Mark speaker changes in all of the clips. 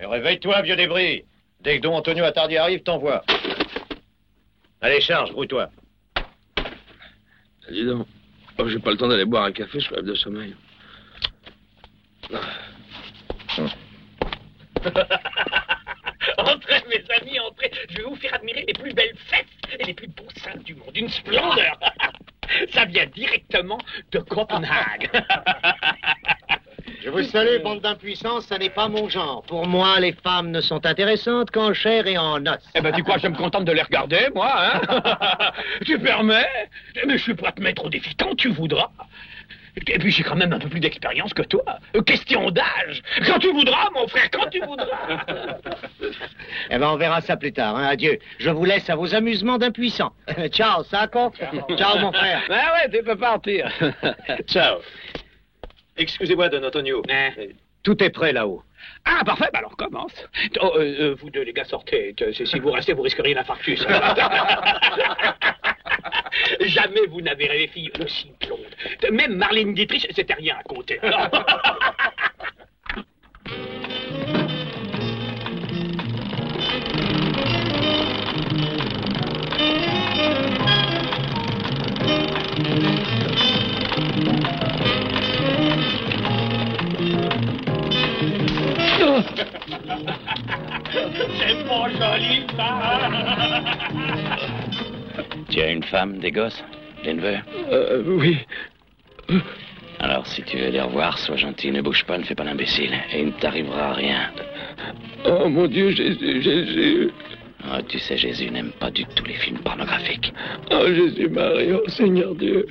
Speaker 1: Réveille-toi, vieux débris. Dès que Don Antonio Attardi arrive, t'envoie. Allez, charge, brouille-toi.
Speaker 2: Dis donc. Oh, j'ai pas le temps d'aller boire un café, je rêve de sommeil.
Speaker 3: Entrez, mes amis, entrez. Je vais vous faire admirer les plus belles fesses et les plus beaux seins du monde. Une splendeur. Ça vient directement de Copenhague.
Speaker 4: Je vous salue, bande d'impuissance, ça n'est pas mon genre. Pour moi, les femmes ne sont intéressantes qu'en chair et en os.
Speaker 3: Eh ben, tu crois que je me contente de les regarder, moi, hein? Tu permets? Mais je suis prêt à te mettre au défi quand tu voudras. Et puis, j'ai quand même un peu plus d'expérience que toi. Question d'âge. Quand tu voudras, mon frère, quand tu voudras.
Speaker 4: Eh ben, on verra ça plus tard, hein. Adieu. Je vous laisse à vos amusements d'impuissants. Ciao, Sacco. Ciao, mon frère.
Speaker 3: Ah ouais, tu peux partir.
Speaker 1: Ciao. Excusez-moi, Don Antonio. Tout est prêt là-haut.
Speaker 3: Ah, parfait, bah alors commence. Vous deux, les gars, sortez. Si vous restez, vous risqueriez l'infarctus. Jamais vous n'avez rêvé fille aussi blonde. Même Marlène Dietrich, c'était rien à côté. C'est pas joli, ça.
Speaker 5: Tu as une femme, des gosses, Denver?
Speaker 2: Oui.
Speaker 5: Alors, si tu veux les revoir, sois gentil, ne bouge pas, ne fais pas l'imbécile, et il ne t'arrivera rien.
Speaker 2: Oh, mon Dieu, Jésus.
Speaker 5: Oh, tu sais, Jésus n'aime pas du tout les films pornographiques.
Speaker 2: Oh, Jésus-Marie, oh, Seigneur Dieu.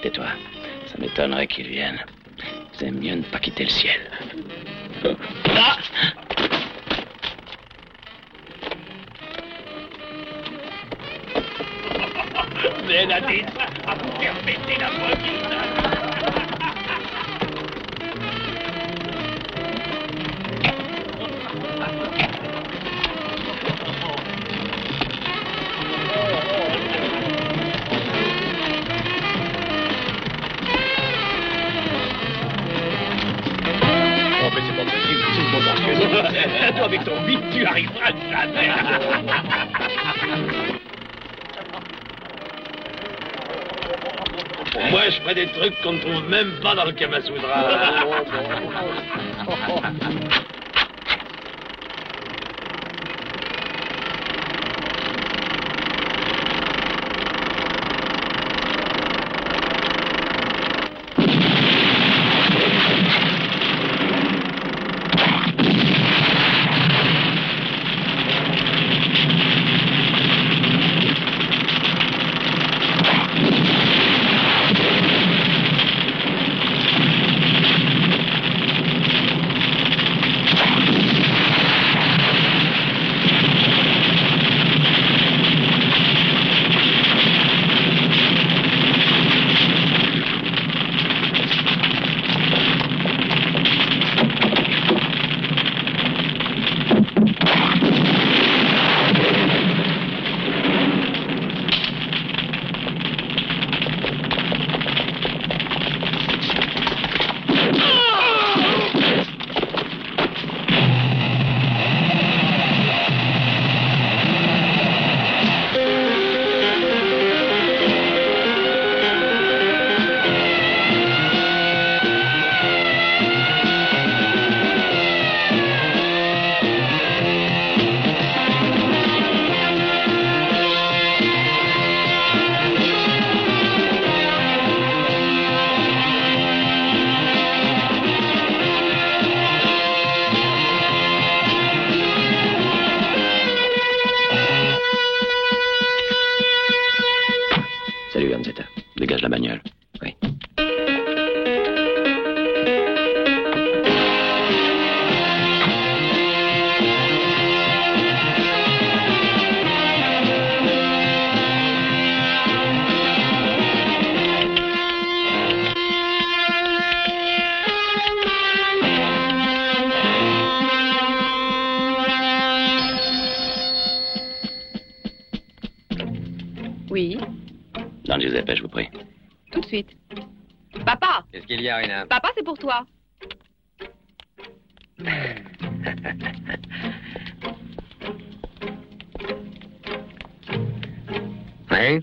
Speaker 5: Tais-toi, ça m'étonnerait qu'il vienne. C'est mieux ne pas quitter le ciel.
Speaker 3: Ah. Mais la tête à vous faire péter la voisine. Toi, avec ton bide, tu arriveras jamais. Moi, je ferais des trucs qu'on ne trouve même pas dans le Kamasutra.
Speaker 5: Dégage la bagnole. Oui.
Speaker 6: Oui,
Speaker 5: Don Giuseppe, je vous prie.
Speaker 6: tout de suite. Papa!
Speaker 7: Qu'est-ce qu'il y a, Rina?
Speaker 6: Papa, c'est pour toi.
Speaker 7: Hein?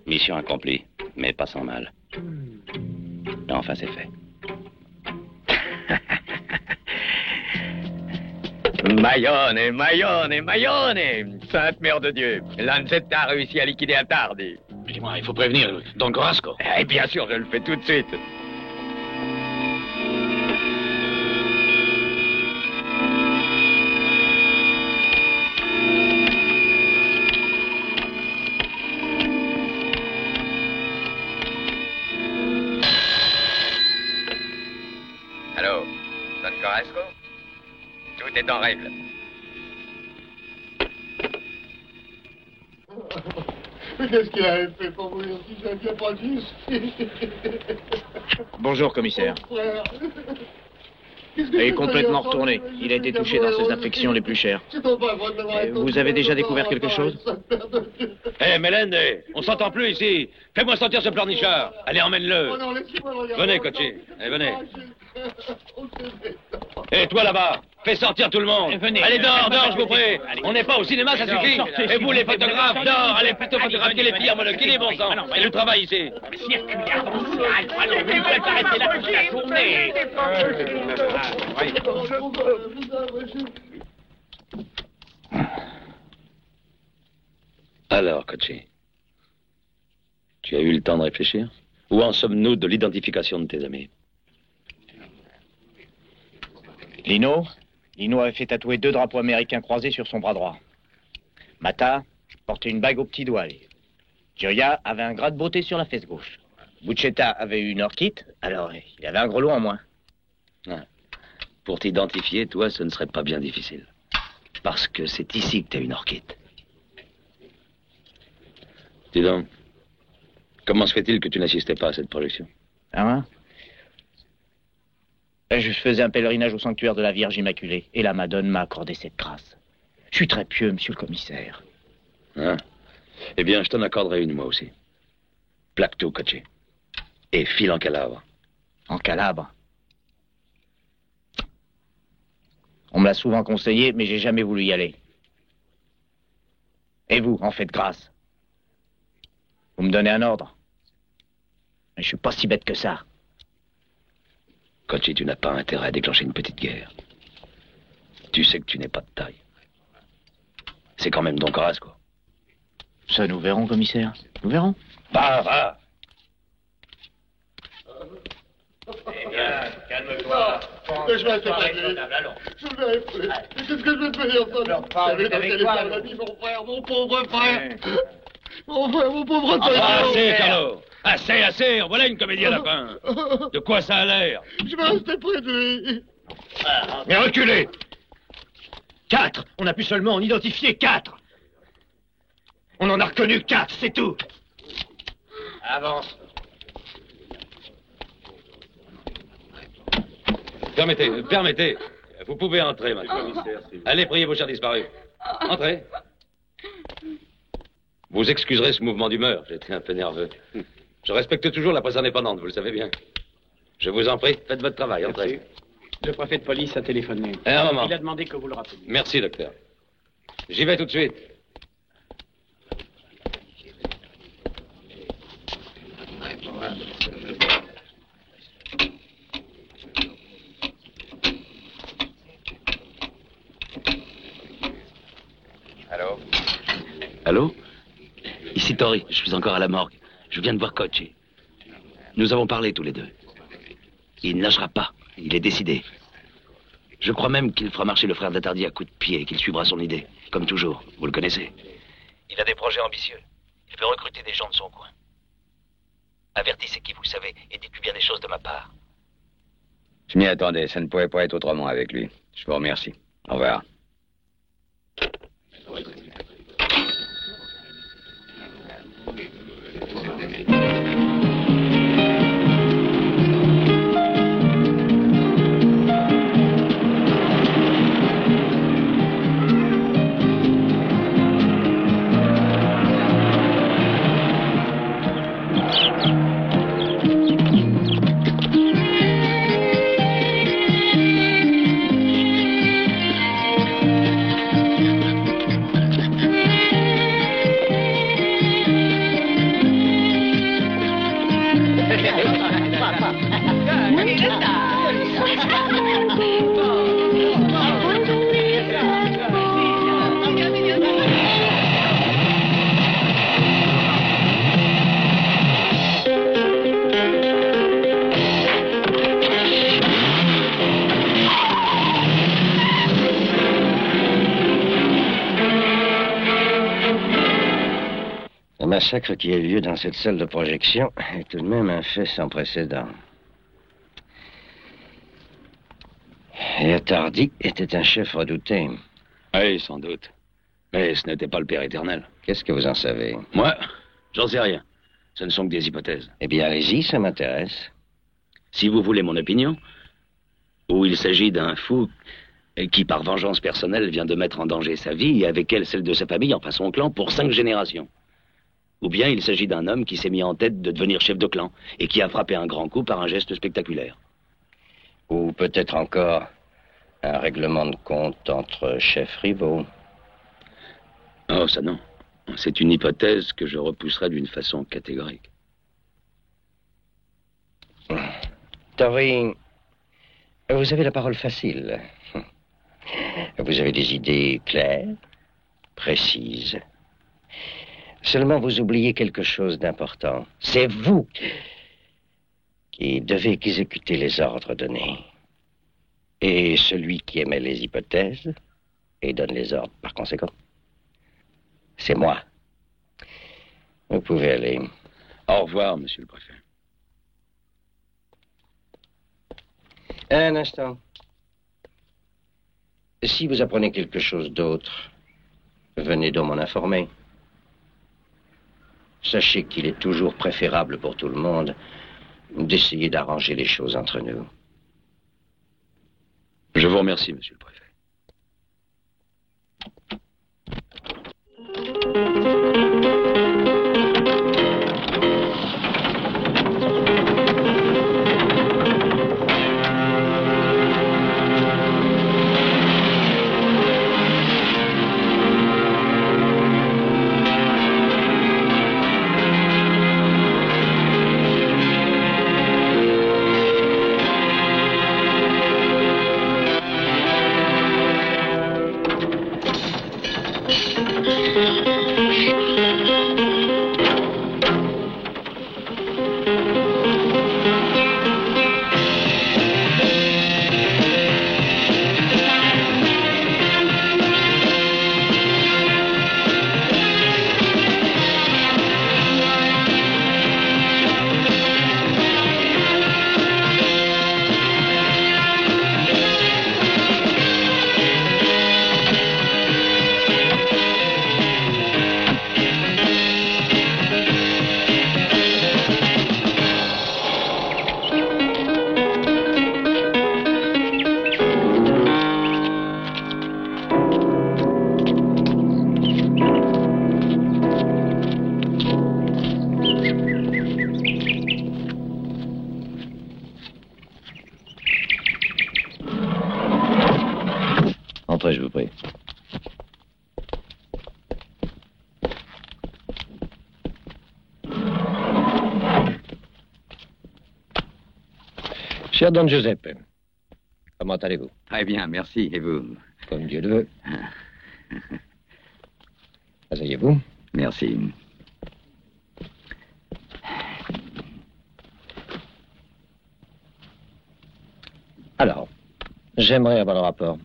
Speaker 5: Mission accomplie, mais pas sans mal. Enfin, c'est fait.
Speaker 7: Mayone, Mayone, Mayone! Sainte Mère de Dieu, Lanzetta a réussi à liquider Attardi.
Speaker 3: Dis-moi, il faut prévenir Don Corasco.
Speaker 7: Eh bien sûr, je le fais tout de suite. Allô, Don Corasco? Tout est en règle.
Speaker 4: Qu'est-ce qu'il avait fait pour mourir si je n'avais pas dit?
Speaker 1: Bonjour, commissaire. Il est complètement retourné. Il a été touché dans ses infections les plus chères. Vous avez déjà découvert quelque chose?
Speaker 3: Hé, Mélène, on s'entend plus ici. Fais-moi sortir ce pleurnicheur. Allez, emmène-le. Venez, Cochi. Allez, venez. Et toi là-bas, fais sortir tout le monde. Allez, dehors, dehors, je vous prie. On n'est pas au cinéma, ça suffit. Et vous, les photographes, dehors, allez plutôt photographier les filles monoculées, bon sang. Et le travail ici.
Speaker 5: Alors, Cochi, tu as eu le temps de réfléchir? Où en sommes-nous de l'identification de tes amis?
Speaker 1: Lino avait fait tatouer 2 drapeaux américains croisés sur son bras droit. Mata portait une bague au petit doigt. Gioia avait un gras de beauté sur la fesse gauche. Bucetta avait eu une orchite, alors il avait un gros lot en moins.
Speaker 5: Ah. Pour t'identifier, toi, ce ne serait pas bien difficile. Parce que c'est ici que tu as une orchite. Dis donc, comment se fait-il que tu n'assistais pas à cette projection?
Speaker 1: Hein? Je faisais un pèlerinage au sanctuaire de la Vierge Immaculée, et la Madone m'a accordé cette grâce. Je suis très pieux, monsieur le commissaire.
Speaker 5: Hein? Eh bien, je t'en accorderai une, moi aussi. Plaque tout, Cochi. Et file en Calabre.
Speaker 1: En Calabre? On me l'a souvent conseillé, mais j'ai jamais voulu y aller. Et vous, en faites grâce. Vous me donnez un ordre. Je suis pas si bête que ça.
Speaker 5: Kochi, tu n'as pas intérêt à déclencher une petite guerre. Tu sais que tu n'es pas de taille. C'est quand même donc race, quoi.
Speaker 1: Ça, nous verrons, commissaire. Nous verrons.
Speaker 5: Va.
Speaker 1: Eh bien, calme-toi.
Speaker 4: Mais je vais rester pas allons. Je ne verrai plus. Mais qu'est-ce que je vais devenir sans lui? Vous savez dans quel état m'a mis mon frère, mon pauvre frère. Mon frère, mon pauvre frère.
Speaker 5: Assez, Carlo. Assez. Voilà une comédie à la fin. De quoi ça a l'air?
Speaker 4: Je vais rester près de lui.
Speaker 1: Mais reculez. 4. On a pu seulement en identifier 4. On en a reconnu 4, c'est tout. Avance.
Speaker 5: Permettez. Vous pouvez entrer, maintenant. Allez prier vos chers disparus. Entrez. Vous excuserez ce mouvement d'humeur. J'étais un peu nerveux. Je respecte toujours la presse indépendante, vous le savez bien. Je vous en prie, faites votre travail, entrez.
Speaker 3: Le préfet de police a téléphoné.
Speaker 5: Un moment.
Speaker 3: Il a demandé que vous le rappeliez.
Speaker 5: Merci, docteur. J'y vais tout de suite. Allô? Ici Tori, je suis encore à la morgue. Je viens de voir Kochi. Nous avons parlé tous les deux. Il ne lâchera pas. Il est décidé. Je crois même qu'il fera marcher le frère d'Attardi à coups de pied et qu'il suivra son idée. Comme toujours, vous le connaissez. Il a des projets ambitieux. Il veut recruter des gens de son coin. Avertissez qui vous savez et dites-lui bien des choses de ma part.
Speaker 7: Je m'y attendais, ça ne pouvait pas être autrement avec lui. Je vous remercie. Au revoir.
Speaker 8: Le massacre qui a eu lieu dans cette salle de projection est tout de même un fait sans précédent. Et Attardi était un chef redouté.
Speaker 5: Oui, sans doute. Mais ce n'était pas le Père éternel.
Speaker 8: Qu'est-ce que vous en savez?
Speaker 5: Moi, j'en sais rien. Ce ne sont que des hypothèses.
Speaker 8: Eh bien, allez-y, ça m'intéresse.
Speaker 5: Si vous voulez mon opinion, ou il s'agit d'un fou qui, par vengeance personnelle, vient de mettre en danger sa vie et avec elle celle de sa famille, enfin son clan, pour 5 générations. Ou bien il s'agit d'un homme qui s'est mis en tête de devenir chef de clan et qui a frappé un grand coup par un geste spectaculaire.
Speaker 8: Ou peut-être encore un règlement de compte entre chefs rivaux.
Speaker 5: Oh, ça non. C'est une hypothèse que je repousserai d'une façon catégorique.
Speaker 8: Tori, vous avez la parole facile. Vous avez des idées claires, précises. Seulement, vous oubliez quelque chose d'important. C'est vous qui devez exécuter les ordres donnés. Et celui qui émet les hypothèses et donne les ordres par conséquent, c'est moi. Vous pouvez aller.
Speaker 5: Au revoir, monsieur le préfet.
Speaker 8: Un instant. Si vous apprenez quelque chose d'autre, venez donc m'en informer. Sachez qu'il est toujours préférable pour tout le monde d'essayer d'arranger les choses entre nous.
Speaker 5: Je vous remercie, monsieur le préfet.
Speaker 8: Cher Don Giuseppe, comment allez-vous?
Speaker 5: Très bien, merci. Et vous?
Speaker 8: Comme Dieu le veut. Asseyez-vous.
Speaker 5: Merci.
Speaker 8: Alors, j'aimerais avoir le rapport.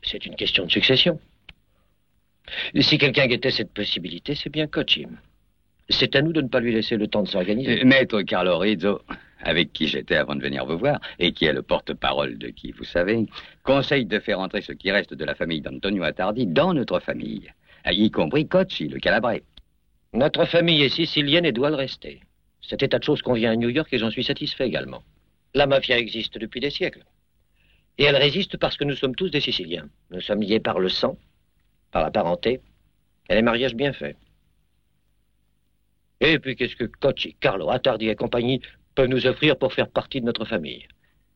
Speaker 8: C'est une question de succession. Si quelqu'un guettait cette possibilité, c'est bien Cocchim. C'est à nous de ne pas lui laisser le temps de s'organiser.
Speaker 5: Maître Carlo Rizzo, avec qui j'étais avant de venir vous voir, et qui est le porte-parole de qui vous savez, conseille de faire entrer ce qui reste de la famille d'Antonio Attardi dans notre famille, y compris Cocchi, le Calabrais.
Speaker 8: Notre famille est sicilienne et doit le rester. Cet état de choses convient à New York et j'en suis satisfait également. La mafia existe depuis des siècles. Et elle résiste parce que nous sommes tous des Siciliens. Nous sommes liés par le sang, par la parenté, et les mariages bien faits. Et puis qu'est-ce que Cocchi, Carlo, Attardi et compagnie peuvent nous offrir pour faire partie de notre famille?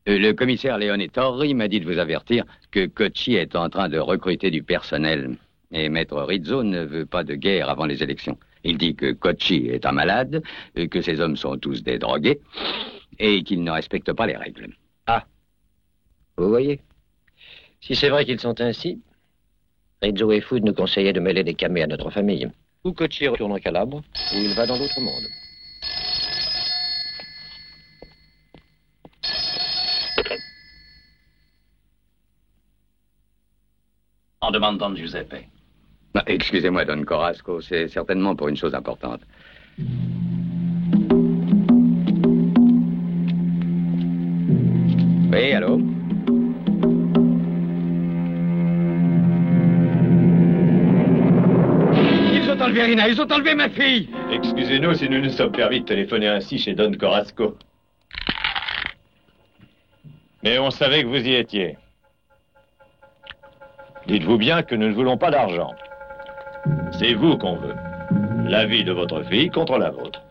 Speaker 5: Le commissaire Leone Torri m'a dit de vous avertir que Cocchi est en train de recruter du personnel. Et Maître Rizzo ne veut pas de guerre avant les élections. Il dit que Cocchi est un malade, que ses hommes sont tous des drogués, et qu'ils ne respectent pas les règles.
Speaker 8: Ah, vous voyez. Si c'est vrai qu'ils sont ainsi, Rizzo et Food nous conseillaient de mêler des camés à notre famille. Ou Cocchi retourne en Calabre, ou il va dans l'autre monde.
Speaker 5: En demande Don Giuseppe. Excusez-moi, Don Corasco, c'est certainement pour une chose importante. Oui, allô?
Speaker 3: Ils ont enlevé Rina, ils ont enlevé ma fille.
Speaker 9: Excusez-nous si nous nous sommes permis de téléphoner ainsi chez Don Corasco. Mais on savait que vous y étiez. Dites-vous bien que nous ne voulons pas d'argent. C'est vous qu'on veut. La vie de votre fille contre la vôtre.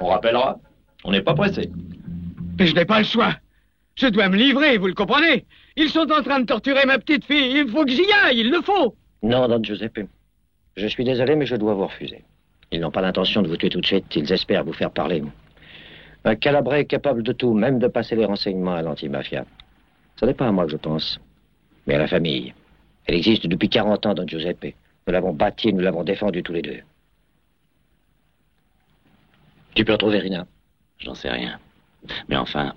Speaker 9: On rappellera, on n'est pas pressé.
Speaker 3: Mais je n'ai pas le choix. Je dois me livrer, vous le comprenez? Ils sont en train de torturer ma petite fille. Il faut que j'y aille, il le faut.
Speaker 8: Non, Don Giuseppe. Je suis désolé, mais je dois vous refuser. Ils n'ont pas l'intention de vous tuer tout de suite. Ils espèrent vous faire parler. Un Calabrais est capable de tout, même de passer les renseignements à l'anti-mafia. Ce n'est pas à moi que je pense, mais à la famille. Elle existe depuis 40 ans, Don Giuseppe. Nous l'avons bâtie et nous l'avons défendue tous les deux. Tu peux retrouver Rina?
Speaker 5: J'en sais rien. Mais enfin,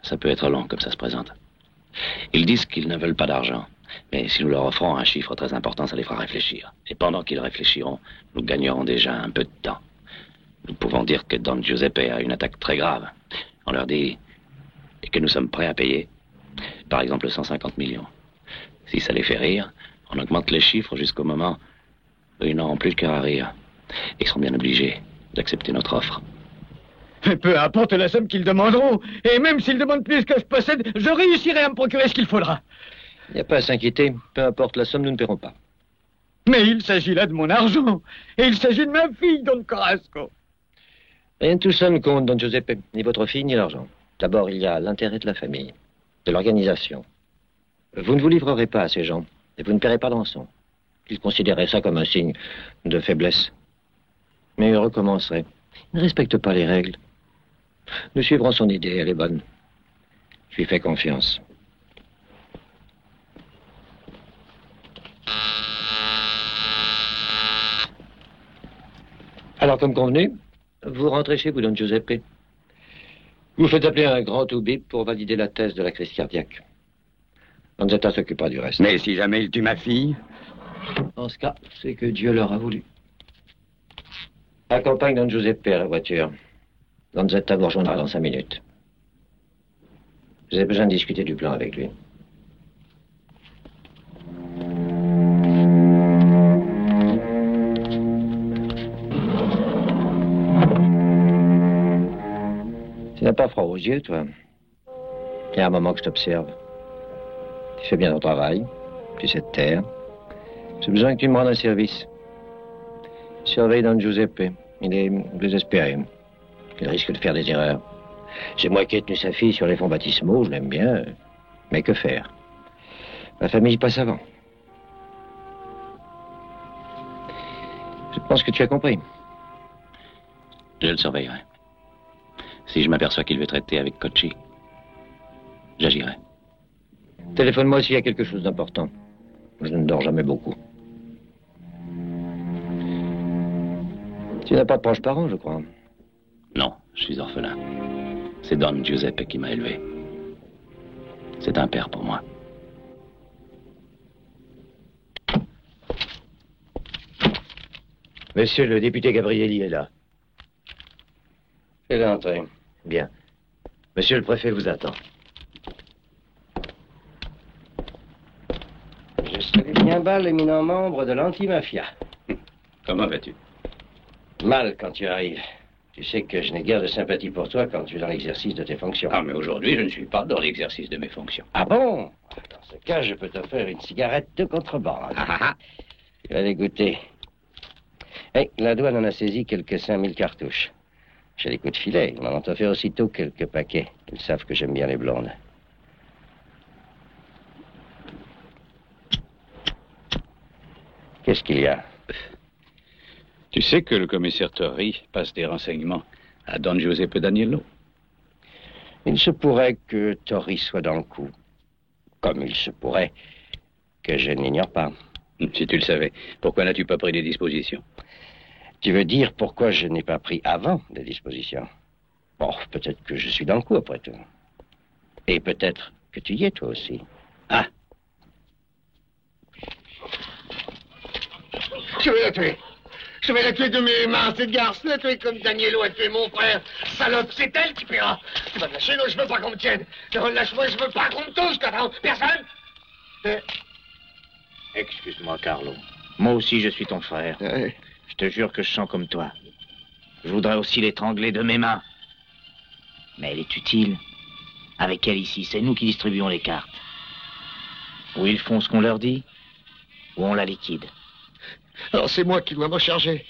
Speaker 5: ça peut être long comme ça se présente. Ils disent qu'ils ne veulent pas d'argent. Mais si nous leur offrons un chiffre très important, ça les fera réfléchir. Et pendant qu'ils réfléchiront, nous gagnerons déjà un peu de temps. Nous pouvons dire que Don Giuseppe a une attaque très grave. On leur dit que nous sommes prêts à payer. Par exemple, 150 millions. Si ça les fait rire, on augmente les chiffres jusqu'au moment où ils n'auront plus le cœur à rire. Et ils seront bien obligés d'accepter notre offre.
Speaker 3: Mais peu importe la somme qu'ils demanderont. Et même s'ils demandent plus que je possède, je réussirai à me procurer ce qu'il faudra.
Speaker 8: Il n'y a pas à s'inquiéter. Peu importe la somme, nous ne paierons pas.
Speaker 3: Mais il s'agit là de mon argent. Et il s'agit de ma fille, Don Corasco.
Speaker 8: Rien de tout ça ne compte, Don Giuseppe. Ni votre fille, ni l'argent. D'abord, il y a l'intérêt de la famille, de l'organisation. Vous ne vous livrerez pas à ces gens, et vous ne paierez pas de rançon. Ils considéraient ça comme un signe de faiblesse. Mais ils recommenceraient. Ils ne respectent pas les règles. Nous suivrons son idée, elle est bonne. Je lui fais confiance. Alors, comme convenu, vous rentrez chez vous, Don Giuseppe. Vous faites appeler un grand oubip pour valider la thèse de la crise cardiaque. Lanzetta s'occupera du reste.
Speaker 5: Mais si jamais il tue ma fille?
Speaker 8: En ce cas, c'est que Dieu leur a voulu. Accompagne Don Giuseppe à la voiture. Lanzetta vous rejoindra dans 5 minutes. Vous avez besoin de discuter du plan avec lui. Tu n'as pas froid aux yeux, toi? Il y a un moment que je t'observe. Tu fais bien ton travail. Tu sais te taire. J'ai besoin que tu me rendes un service. Surveille Don Giuseppe. Il est désespéré. Il risque de faire des erreurs. C'est moi qui ai tenu sa fille sur les fonds baptismaux, je l'aime bien. Mais que faire? Ma famille passe avant. Je pense que tu as compris.
Speaker 5: Je le surveillerai. Si je m'aperçois qu'il veut traiter avec Kochi, j'agirai.
Speaker 8: Téléphone-moi s'il y a quelque chose d'important. Je ne dors jamais beaucoup. Tu n'as pas de proches parents, je crois.
Speaker 5: Non, je suis orphelin. C'est Don Giuseppe qui m'a élevé. C'est un père pour moi.
Speaker 8: Monsieur le député Gabrielli est là. Fais-le entrer. Bien. Monsieur le préfet vous attend. Je salue bien bas l'éminent membre de l'anti-mafia.
Speaker 5: Comment vas-tu?
Speaker 8: Mal quand tu arrives. Tu sais que je n'ai guère de sympathie pour toi quand tu es dans l'exercice de tes fonctions.
Speaker 5: Ah, mais aujourd'hui, je ne suis pas dans l'exercice de mes fonctions.
Speaker 8: Ah bon? Dans ce cas, je peux t'offrir une cigarette de contrebande. Tu vas les goûter. Hey, la douane en a saisi quelques 5000 cartouches. J'ai des coups de filet. Ils m'en ont offert aussitôt quelques paquets. Ils savent que j'aime bien les blondes. Qu'est-ce qu'il y a?
Speaker 3: Tu sais que le commissaire Torri passe des renseignements à Don Giuseppe Daniello.
Speaker 8: Il se pourrait que Torri soit dans le coup. Comme il se pourrait que je ne l'ignore pas.
Speaker 3: Si tu le savais, pourquoi n'as-tu pas pris des dispositions?
Speaker 8: Tu veux dire pourquoi je n'ai pas pris avant des dispositions? Bon, peut-être que je suis dans le coup après tout. Et peut-être que tu y es toi aussi.
Speaker 3: Ah!
Speaker 4: Je vais la tuer. Je vais la tuer de mes mains, cette garce. La tuer comme Daniello a tué mon frère. Salope, c'est elle qui paiera. Tu vas me lâcher, non, je veux pas qu'on me tienne. Non, lâche-moi, je veux pas qu'on me touche, t'entends? Personne?
Speaker 1: Excuse-moi, Carlo. Moi aussi, je suis ton frère.
Speaker 4: Ouais.
Speaker 1: Je te jure que je sens comme toi. Je voudrais aussi l'étrangler de mes mains. Mais elle est utile. Avec elle ici, c'est nous qui distribuons les cartes. Ou ils font ce qu'on leur dit, ou on la liquide.
Speaker 4: Alors c'est moi qui dois m'en charger.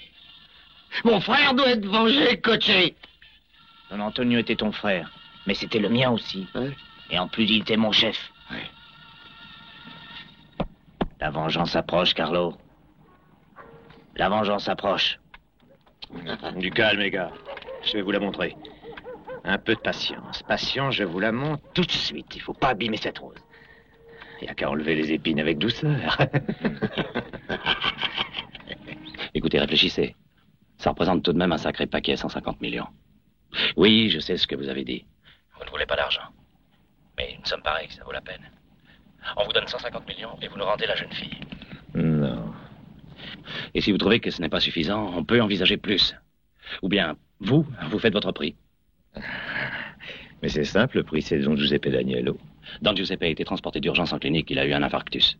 Speaker 4: Mon frère doit être vengé, coaché.
Speaker 1: Don Antonio était ton frère, mais c'était le mien aussi.
Speaker 4: Ouais.
Speaker 1: Et en plus, il était mon chef.
Speaker 4: Ouais.
Speaker 1: La vengeance approche, Carlo. La vengeance approche. Du calme, les gars. Je vais vous la montrer. Un peu de patience. Patience, je vous la montre tout de suite. Il faut pas abîmer cette rose. Il n'y a qu'à enlever les épines avec douceur.
Speaker 5: Écoutez, réfléchissez. Ça représente tout de même un sacré paquet, 150 millions. Oui, je sais ce que vous avez dit. Vous ne voulez pas d'argent. Mais nous sommes pareils, ça vaut la peine. On vous donne 150 millions et vous nous rendez la jeune fille.
Speaker 1: Non.
Speaker 5: Et si vous trouvez que ce n'est pas suffisant, on peut envisager plus. Ou bien, vous faites votre prix.
Speaker 1: Mais c'est simple, le prix, c'est Don Giuseppe Daniello.
Speaker 5: Don Giuseppe a été transporté d'urgence en clinique, il a eu un infarctus.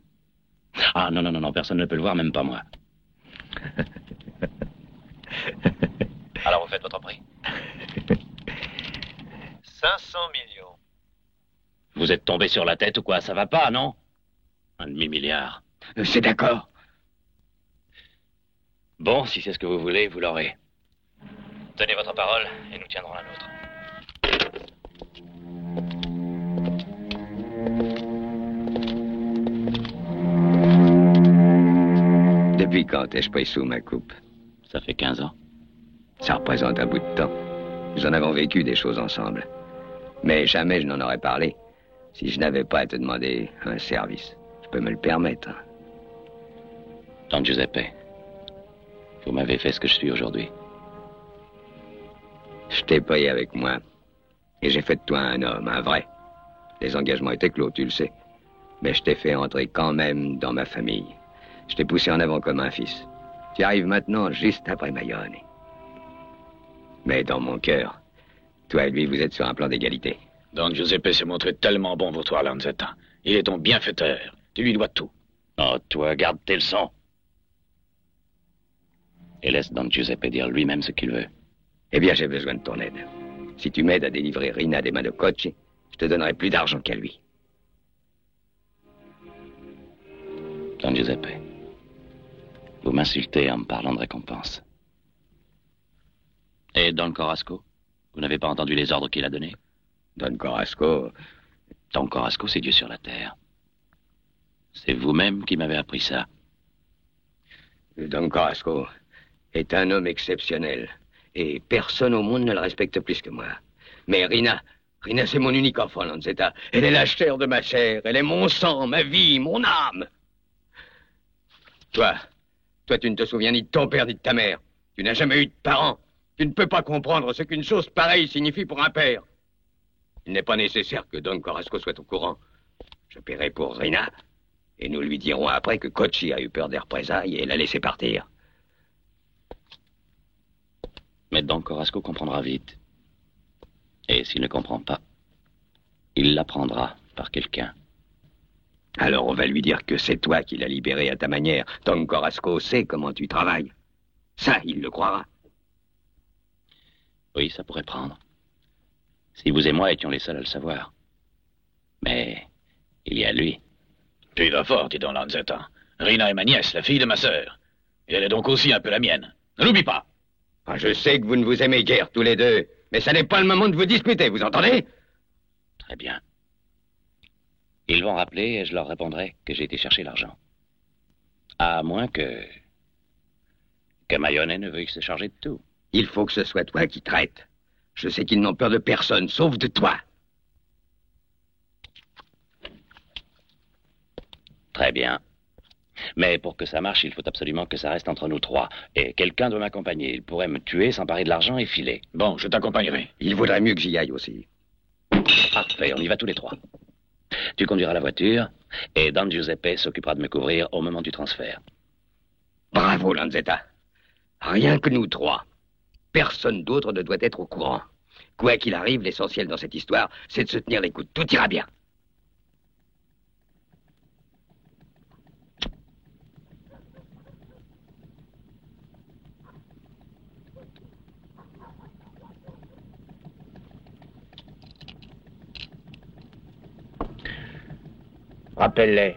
Speaker 5: Ah, non, personne ne peut le voir, même pas moi. Alors vous faites votre prix.
Speaker 7: 500 millions.
Speaker 5: Vous êtes tombé sur la tête ou quoi? Ça va pas, non? Un demi-milliard.
Speaker 3: C'est d'accord.
Speaker 5: Bon, si c'est ce que vous voulez, vous l'aurez. Tenez votre parole et nous tiendrons la nôtre.
Speaker 10: Depuis quand ai-je pris sous ma coupe?
Speaker 5: Ça fait 15 ans.
Speaker 10: Ça représente un bout de temps. Nous en avons vécu des choses ensemble. Mais jamais je n'en aurais parlé si je n'avais pas à te demander un service. Je peux me le permettre.
Speaker 5: Don Giuseppe, vous m'avez fait ce que je suis aujourd'hui.
Speaker 10: Je t'ai payé avec moi. Et j'ai fait de toi un homme, un vrai. Les engagements étaient clos, tu le sais. Mais je t'ai fait entrer quand même dans ma famille. Je t'ai poussé en avant comme un fils. Tu arrives maintenant juste après Maione. Mais dans mon cœur, toi et lui, vous êtes sur un plan d'égalité.
Speaker 3: Don Giuseppe s'est montré tellement bon pour toi, Lanzetta. Il est ton bienfaiteur. Tu lui dois tout.
Speaker 5: Oh, toi, garde tes leçons. Et laisse Don Giuseppe dire lui-même ce qu'il veut.
Speaker 10: Eh bien, j'ai besoin de ton aide. Si tu m'aides à délivrer Rina des mains de Kochi, je te donnerai plus d'argent qu'à lui.
Speaker 5: Don Giuseppe, vous m'insultez en me parlant de récompense. Et Don Corasco? Vous n'avez pas entendu les ordres qu'il a donnés?
Speaker 10: Don Corasco...
Speaker 5: Don Corasco, c'est Dieu sur la terre. C'est vous-même qui m'avez appris ça.
Speaker 10: Don Corasco est un homme exceptionnel. Et personne au monde ne le respecte plus que moi. Mais Rina, c'est mon unique enfant, Lanzetta. Elle est la chair de ma chair. Elle est mon sang, ma vie, mon âme. Toi, tu ne te souviens ni de ton père ni de ta mère. Tu n'as jamais eu de parents. Tu ne peux pas comprendre ce qu'une chose pareille signifie pour un père. Il n'est pas nécessaire que Don Corasco soit au courant. Je paierai pour Rina. Et nous lui dirons après que Kochi a eu peur des représailles et l'a laissé partir.
Speaker 5: Mais Don Corasco comprendra vite. Et s'il ne comprend pas, il l'apprendra par quelqu'un.
Speaker 10: Alors on va lui dire que c'est toi qui l'as libéré à ta manière. Don Corasco sait comment tu travailles. Ça, il le croira.
Speaker 5: Oui, ça pourrait prendre. Si vous et moi étions les seuls à le savoir. Mais il y a lui.
Speaker 3: Tu y vas fort, dis donc, Lanzetta. Rina est ma nièce, la fille de ma sœur. Et elle est donc aussi un peu la mienne. Ne l'oublie pas.
Speaker 10: Ah, je sais que vous ne vous aimez guère tous les deux, mais ça n'est pas le moment de vous disputer, vous entendez?
Speaker 5: Très bien. Ils vont rappeler et je leur répondrai que j'ai été chercher l'argent. À moins que Mayonnaise ne veuille se charger de tout.
Speaker 10: Il faut que ce soit toi qui traites. Je sais qu'ils n'ont peur de personne, sauf de toi.
Speaker 5: Très bien. Mais pour que ça marche, il faut absolument que ça reste entre nous trois. Et quelqu'un doit m'accompagner. Il pourrait me tuer, s'emparer de l'argent et filer.
Speaker 3: Bon, je t'accompagnerai.
Speaker 10: Il vaudrait mieux que j'y aille aussi.
Speaker 5: Parfait, on y va tous les trois. Tu conduiras la voiture, et Don Giuseppe s'occupera de me couvrir au moment du transfert.
Speaker 10: Bravo, Lanzetta. Rien que nous trois. Personne d'autre ne doit être au courant. Quoi qu'il arrive, l'essentiel dans cette histoire, c'est de se tenir les coudes. Tout ira bien.
Speaker 1: Rappelle-les.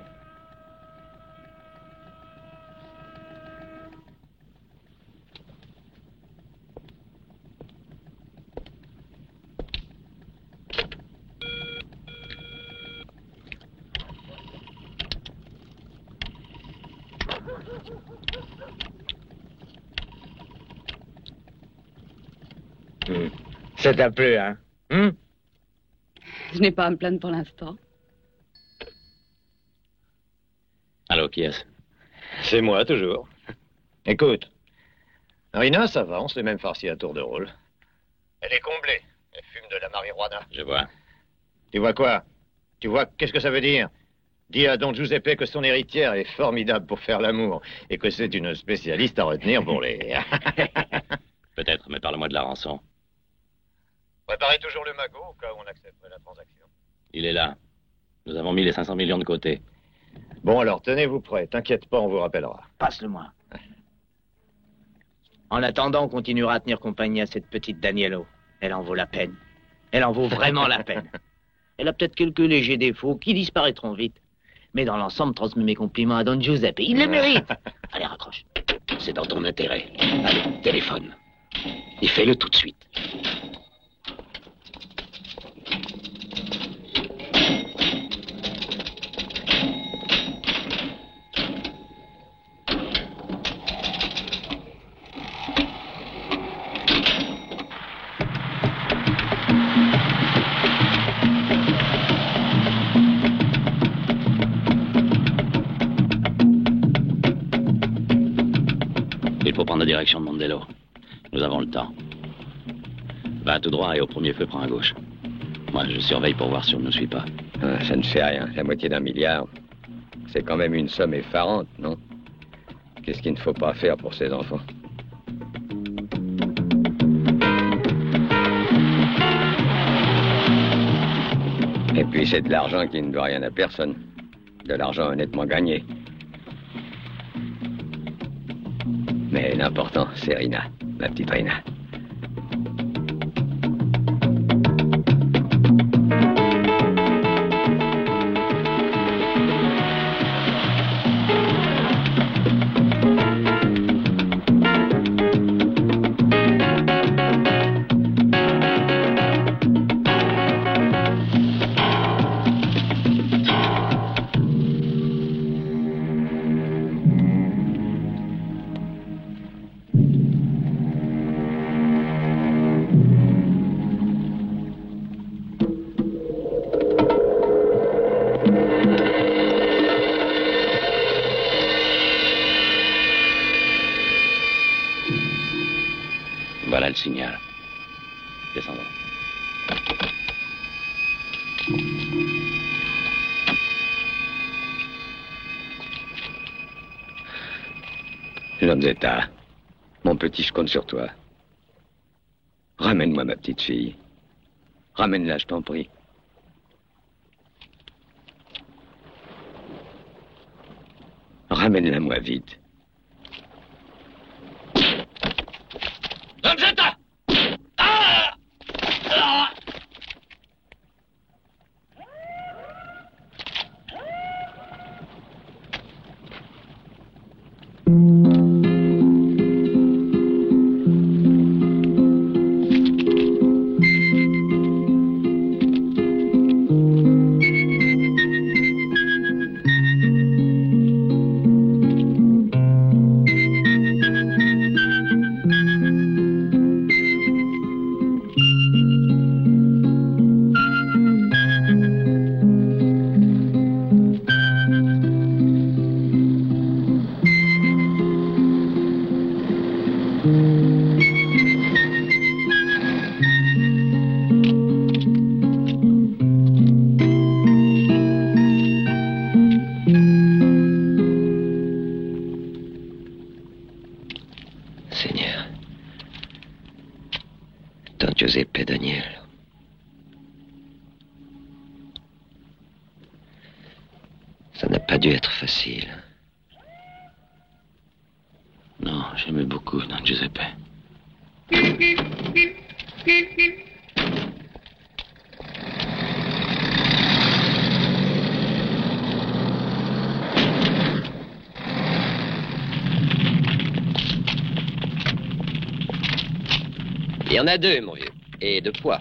Speaker 1: Ça t'a plu, hein?
Speaker 6: Je n'ai pas à me plaindre pour l'instant.
Speaker 5: Allô, qui est-ce?
Speaker 9: C'est moi, toujours. Écoute, Rina, ça va, on se l'est même farci à tour de rôle. Elle est comblée. Elle fume de la marijuana.
Speaker 5: Je vois.
Speaker 9: Tu vois quoi? Tu vois, qu'est-ce que ça veut dire? Dis à Don Giuseppe que son héritière est formidable pour faire l'amour et que c'est une spécialiste à retenir pour les...
Speaker 5: Peut-être, mais parle-moi de la rançon.
Speaker 9: Préparez toujours le magot au cas où on accepterait la transaction.
Speaker 5: Il est là. Nous avons mis les 500 millions de côté.
Speaker 9: Bon, alors, tenez-vous prêts. T'inquiète pas, on vous rappellera.
Speaker 1: Passe-le-moi. En attendant, on continuera à tenir compagnie à cette petite Danielo. Elle en vaut la peine. Elle en vaut vraiment la peine. Elle a peut-être quelques légers défauts qui disparaîtront vite. Mais dans l'ensemble, transmets mes compliments à Don Giuseppe. Il les mérite. Allez, raccroche.
Speaker 5: C'est dans ton intérêt. Allez, téléphone. Et fais-le tout de suite. Il faut prendre la direction de Mondello. Nous avons le temps. Va tout droit et au premier feu, prends à gauche. Moi, je surveille pour voir si on ne nous suit pas.
Speaker 10: Ah, ça ne fait rien. La moitié d'1 milliard, c'est quand même une somme effarante, non? Qu'est-ce qu'il ne faut pas faire pour ces enfants? Et puis c'est de l'argent qui ne doit rien à personne. De l'argent honnêtement gagné. Mais l'important, c'est Rina, ma petite Rina.
Speaker 5: Voilà le signal. Descendons.
Speaker 10: Lanzetta, mon petit, je compte sur toi. Ramène-moi ma petite fille. Ramène-la, je t'en prie. Ramène-la moi vite.
Speaker 5: Lanzetta! Ah! Ah!
Speaker 8: Seigneur, Don Giuseppe Daniel, ça n'a pas dû être facile.
Speaker 5: Non, j'aimais beaucoup Don Giuseppe.
Speaker 8: Il y en a deux, mon vieux, et de poids.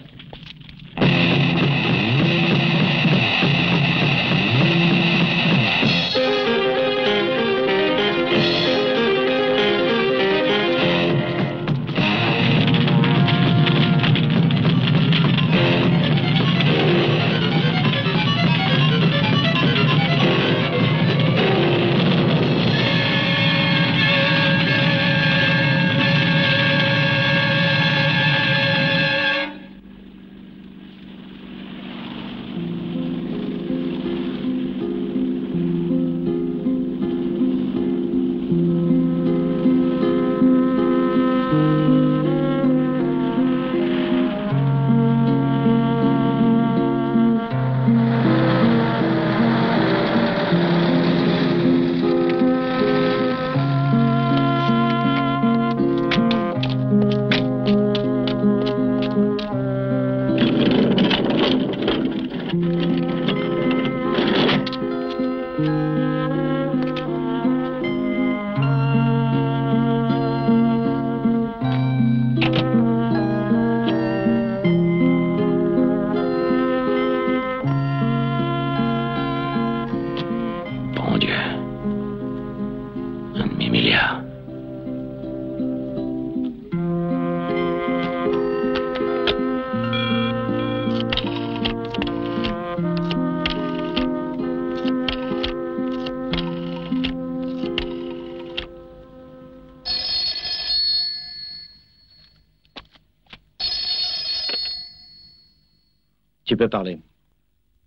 Speaker 1: Tu peux parler.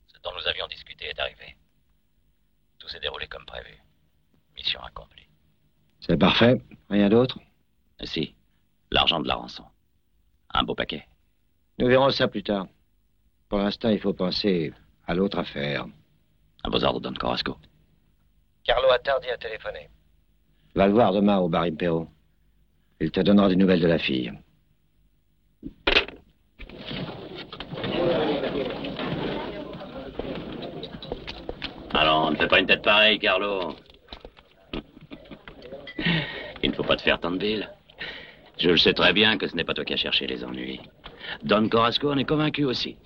Speaker 5: Ce dont nous avions discuté est arrivé. Tout s'est déroulé comme prévu. Mission accomplie.
Speaker 1: C'est parfait. Rien d'autre?
Speaker 5: Si. L'argent de la rançon. Un beau paquet.
Speaker 1: Nous verrons ça plus tard. Pour l'instant, il faut penser à l'autre affaire.
Speaker 5: À vos ordres, Don Corasco.
Speaker 8: Carlo Attardi a téléphoné.
Speaker 1: Va le voir demain au bar Impero. Il te donnera des nouvelles de la fille.
Speaker 5: Alors, ne fais pas une tête pareille, Carlo. Il ne faut pas te faire tant de bile. Je le sais très bien que ce n'est pas toi qui as cherché les ennuis. Don Corasco en est convaincu aussi.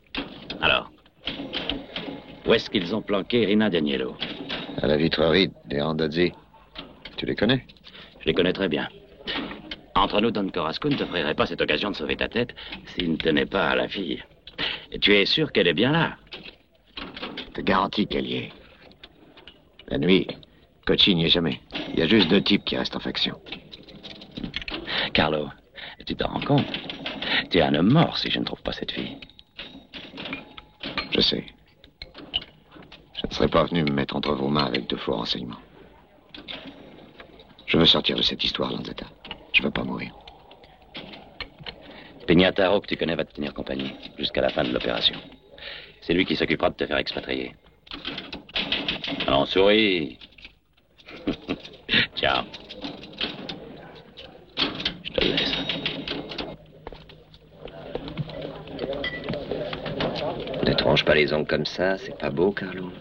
Speaker 5: Alors, où est-ce qu'ils ont planqué Rina Danielo?
Speaker 11: À la vitrerie des Randazzi. Tu les connais?
Speaker 5: Je les connais très bien. Entre nous, Don Corasco ne t'offrirait pas cette occasion de sauver ta tête s'il ne tenait pas à la fille. Et tu es sûr qu'elle est bien là?
Speaker 11: Je te garantis qu'elle y est. La nuit, Cocci n'y est jamais. Il y a juste 2 types qui restent en faction.
Speaker 5: Carlo, Tu t'en rends compte? Tu es un homme mort si je ne trouve pas cette fille.
Speaker 11: Je sais. Je ne serais pas venu me mettre entre vos mains avec de faux renseignements. Je veux sortir de cette histoire, Lanzetta. Je veux pas mourir.
Speaker 5: Pignataro, que tu connais, va te tenir compagnie jusqu'à la fin de l'opération. C'est lui qui s'occupera de te faire expatrier. Alors, souris. Ciao. Je te le laisse.
Speaker 8: Ne tranche pas les ongles comme ça, c'est pas beau, Carlo.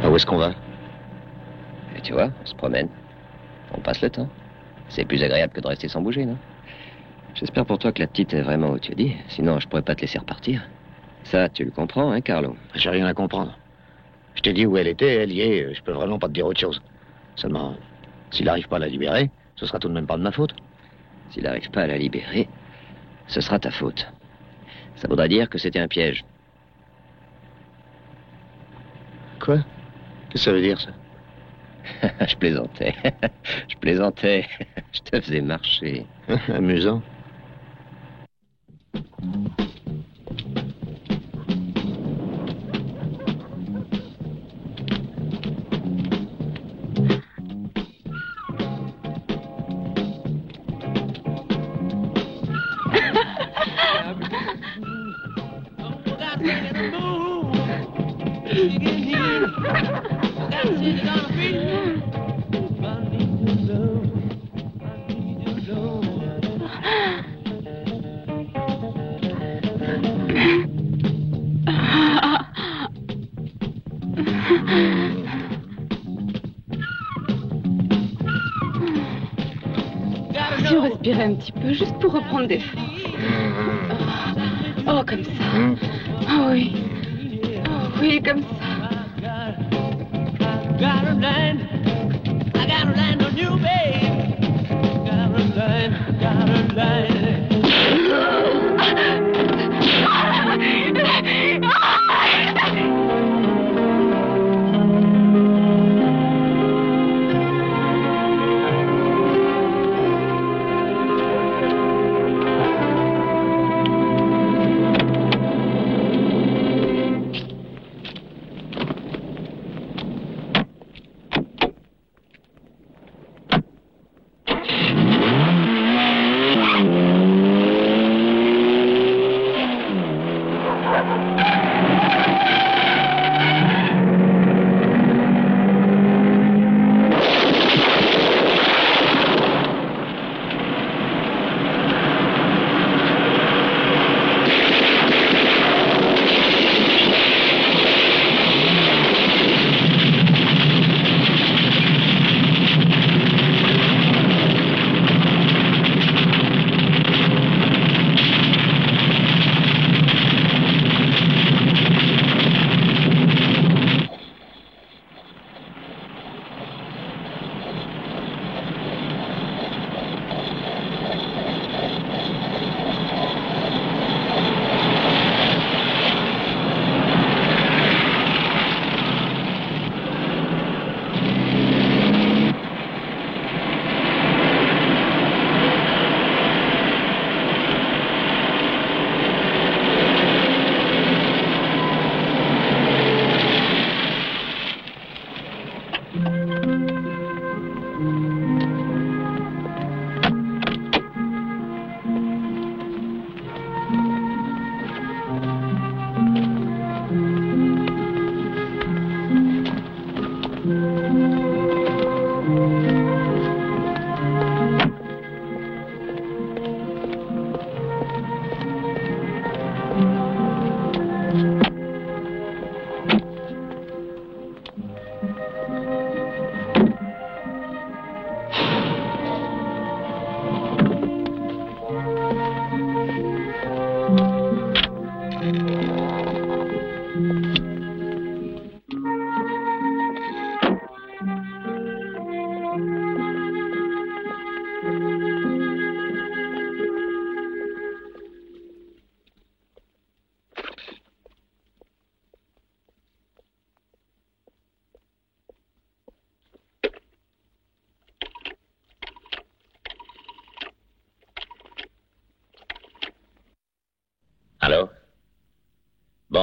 Speaker 11: Où est-ce qu'on va?
Speaker 8: Et tu vois, on se promène. On passe le temps. C'est plus agréable que de rester sans bouger, non? J'espère pour toi que la petite est vraiment où tu as dit. Sinon, je pourrais pas te laisser repartir. Ça, tu le comprends, hein, Carlo?
Speaker 11: J'ai rien à comprendre. Je t'ai dit où elle était, elle y est. Je peux vraiment pas te dire autre chose. Seulement, s'il n'arrive pas à la libérer, ce sera tout de même pas de ma faute.
Speaker 8: S'il n'arrive pas à la libérer, ce sera ta faute. Ça voudra dire que c'était un piège.
Speaker 11: Quoi? Qu'est-ce que ça veut dire, ça?
Speaker 8: Je plaisantais. Je plaisantais. Je te faisais marcher.
Speaker 11: Amusant.
Speaker 6: Si on respirait un petit peu, juste pour reprendre des forces. Oh, comme ça. Oh oui. Oh oui, comme ça.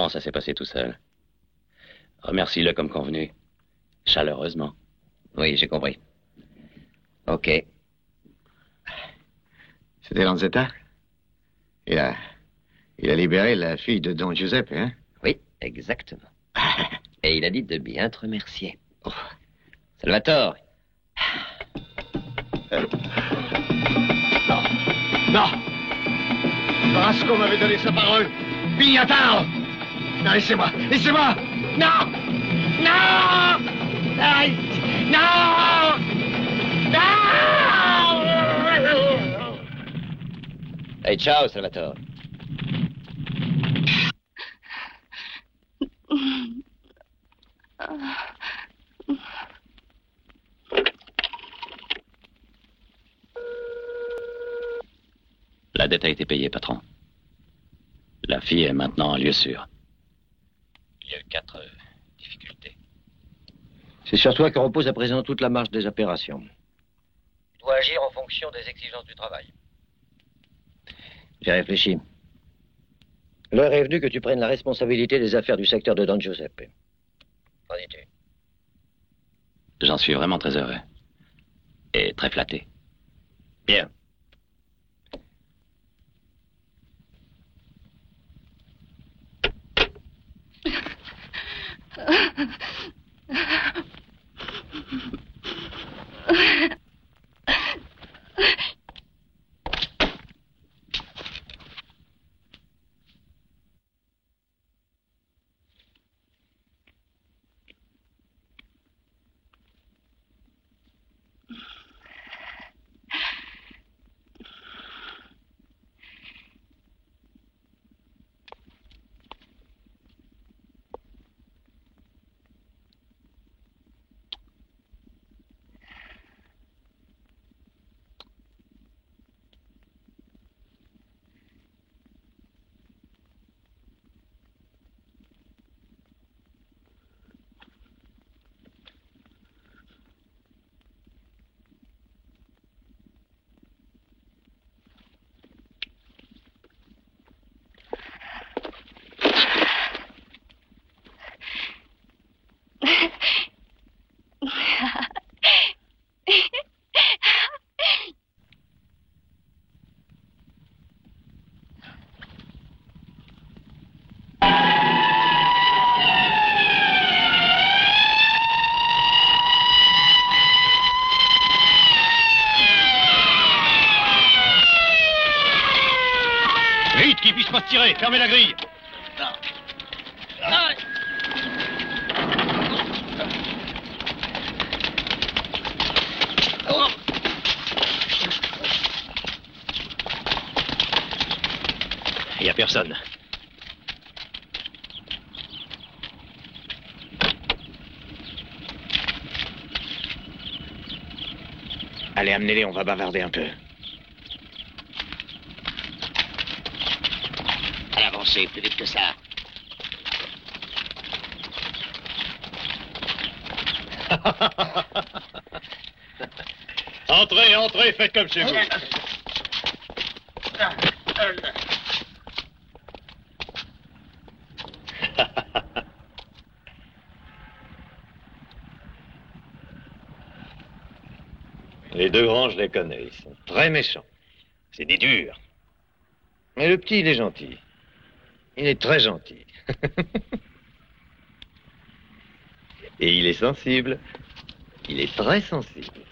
Speaker 5: Évidemment, ça s'est passé tout seul. Remercie-le comme convenu. Chaleureusement.
Speaker 8: Oui, j'ai compris. Ok.
Speaker 11: C'était Lanzetta? Il a libéré la fille de Don Giuseppe, hein?
Speaker 8: Oui, exactement. Et il a dit de bien te remercier. Oh. Salvatore.
Speaker 4: Non. Non. Carrasco m'avait donné sa parole. Pignataro. Non, laissez-moi. Laissez-moi. Non. Non. Aïe. Non. Non.
Speaker 8: Hey, ciao, Salvatore.
Speaker 5: La dette a été payée, patron. La fille est maintenant en lieu sûr. Il y a eu 4 difficultés.
Speaker 8: C'est sur toi que repose à présent toute la marche des opérations. Tu dois agir en fonction des exigences du travail. J'ai réfléchi. L'heure est venue que tu prennes la responsabilité des affaires du secteur de Don Giuseppe. Qu'en dis-tu?
Speaker 5: J'en suis vraiment très heureux. Et très flatté.
Speaker 8: Bien.
Speaker 3: Vite, qu'il puisse pas se tirer. Fermez la grille.
Speaker 5: Il n'y a personne.
Speaker 1: Allez, amenez-les, on va bavarder un peu.
Speaker 8: Allez, avancez, plus vite que ça.
Speaker 3: Entrez, entrez, faites comme chez vous.
Speaker 9: Les deux grands, je les connais. Ils sont très méchants. C'est des durs. Mais le petit, il est gentil. Il est très gentil. Et il est sensible. Il est très sensible.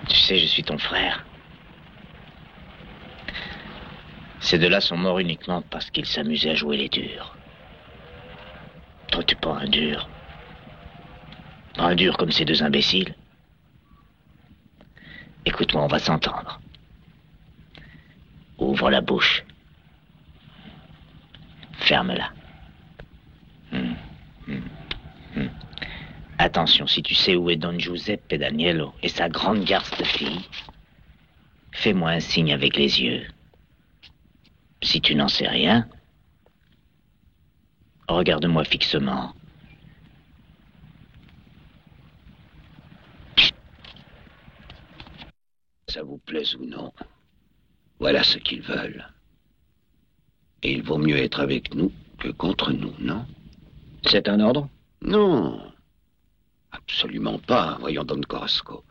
Speaker 1: Tu sais, je suis ton frère. Ces deux-là sont morts uniquement parce qu'ils s'amusaient à jouer les durs. Toi, t'es pas un dur. Pas un dur comme ces deux imbéciles. Écoute-moi, on va s'entendre. Ouvre la bouche. Ferme-la. Attention, si tu sais où est Don Giuseppe Daniello et sa grande garce de fille, fais-moi un signe avec les yeux. Si tu n'en sais rien, Regarde-moi fixement.
Speaker 8: Ça vous plaise ou non, voilà ce qu'ils veulent. Et il vaut mieux être avec nous que contre nous, non?
Speaker 11: C'est un ordre?
Speaker 8: Non, absolument pas, voyons Don Corasco.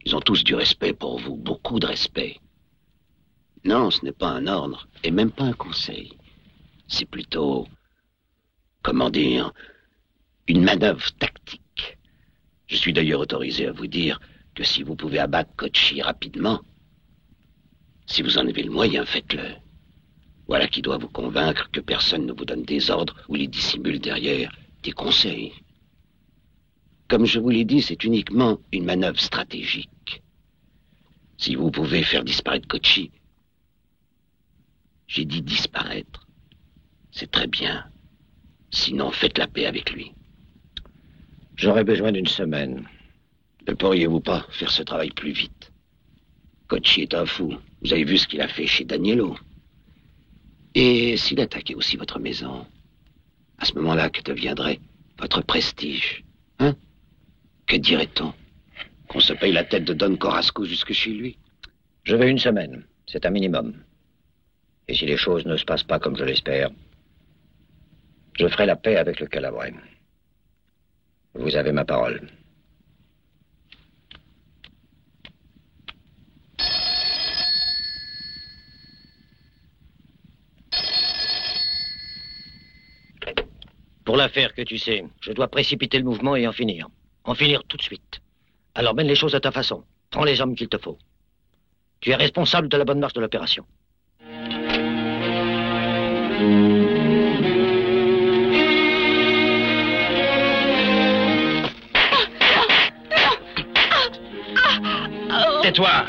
Speaker 8: Ils ont tous du respect pour vous, beaucoup de respect. Non, ce n'est pas un ordre, et même pas un conseil. C'est plutôt, comment dire, une manœuvre tactique. Je suis d'ailleurs autorisé à vous dire que si vous pouvez abattre Kochi rapidement, si vous en avez le moyen, faites-le. Voilà qui doit vous convaincre que personne ne vous donne des ordres ou les dissimule derrière des conseils. Comme je vous l'ai dit, c'est uniquement une manœuvre stratégique. Si vous pouvez faire disparaître Kochi, j'ai dit disparaître, c'est très bien. Sinon, faites la paix avec lui.
Speaker 11: J'aurais besoin d'une semaine.
Speaker 8: Ne pourriez-vous pas faire ce travail plus vite? Kochi est un fou. Vous avez vu ce qu'il a fait chez Danielo. Et s'il attaquait aussi votre maison, à ce moment-là, que deviendrait votre prestige? Hein? Que dirait-on? Qu'on se paye la tête de Don Corasco jusque chez lui?
Speaker 11: Je veux une semaine. C'est un minimum. Et si les choses ne se passent pas comme je l'espère, je ferai la paix avec le Calabrais. Vous avez ma parole. Pour l'affaire que tu sais, je dois précipiter le mouvement et en finir. En finir tout de suite. Alors mène les choses à ta façon. Prends les hommes qu'il te faut. Tu es responsable de la bonne marche de l'opération. Tais-toi!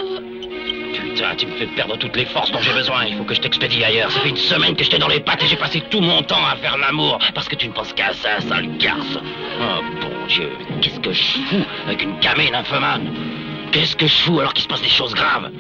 Speaker 11: Putain, tu me fais perdre toutes les forces dont j'ai besoin. Il faut que je t'expédie ailleurs. Ça fait une semaine que je t'ai dans les pattes et j'ai passé tout mon temps à faire l'amour. Parce que tu ne penses qu'à ça, sale garce. Oh, bon Dieu, qu'est-ce que je fous avec une gamine infamane? Qu'est-ce que je fous alors qu'il se passe des choses graves?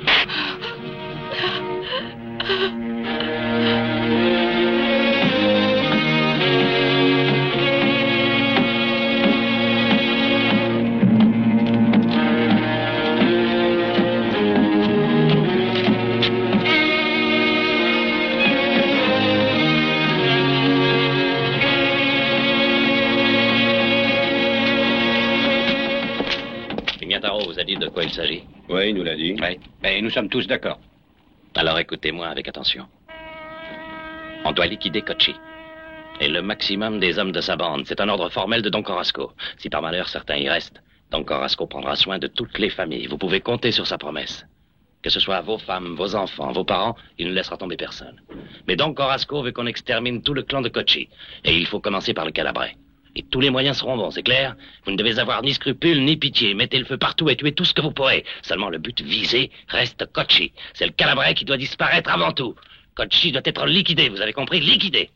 Speaker 5: Pignataro vous a dit de quoi il s'agit?
Speaker 10: Oui, il nous l'a dit.
Speaker 5: Oui, mais nous sommes tous d'accord. Alors écoutez-moi avec attention. On doit liquider Kochi. Et le maximum des hommes de sa bande. C'est un ordre formel de Don Corasco. Si par malheur certains y restent, Don Corasco prendra soin de toutes les familles. Vous pouvez compter sur sa promesse. Que ce soit vos femmes, vos enfants, vos parents, il ne laissera tomber personne. Mais Don Corasco veut qu'on extermine tout le clan de Kochi. Et il faut commencer par le Calabrais. Et tous les moyens seront bons, c'est clair? Vous ne devez avoir ni scrupules, ni pitié. Mettez le feu partout et tuez tout ce que vous pourrez. Seulement le but visé reste Kochi. C'est le Calabrais qui doit disparaître avant tout. Kochi doit être liquidé, vous avez compris? Liquidé.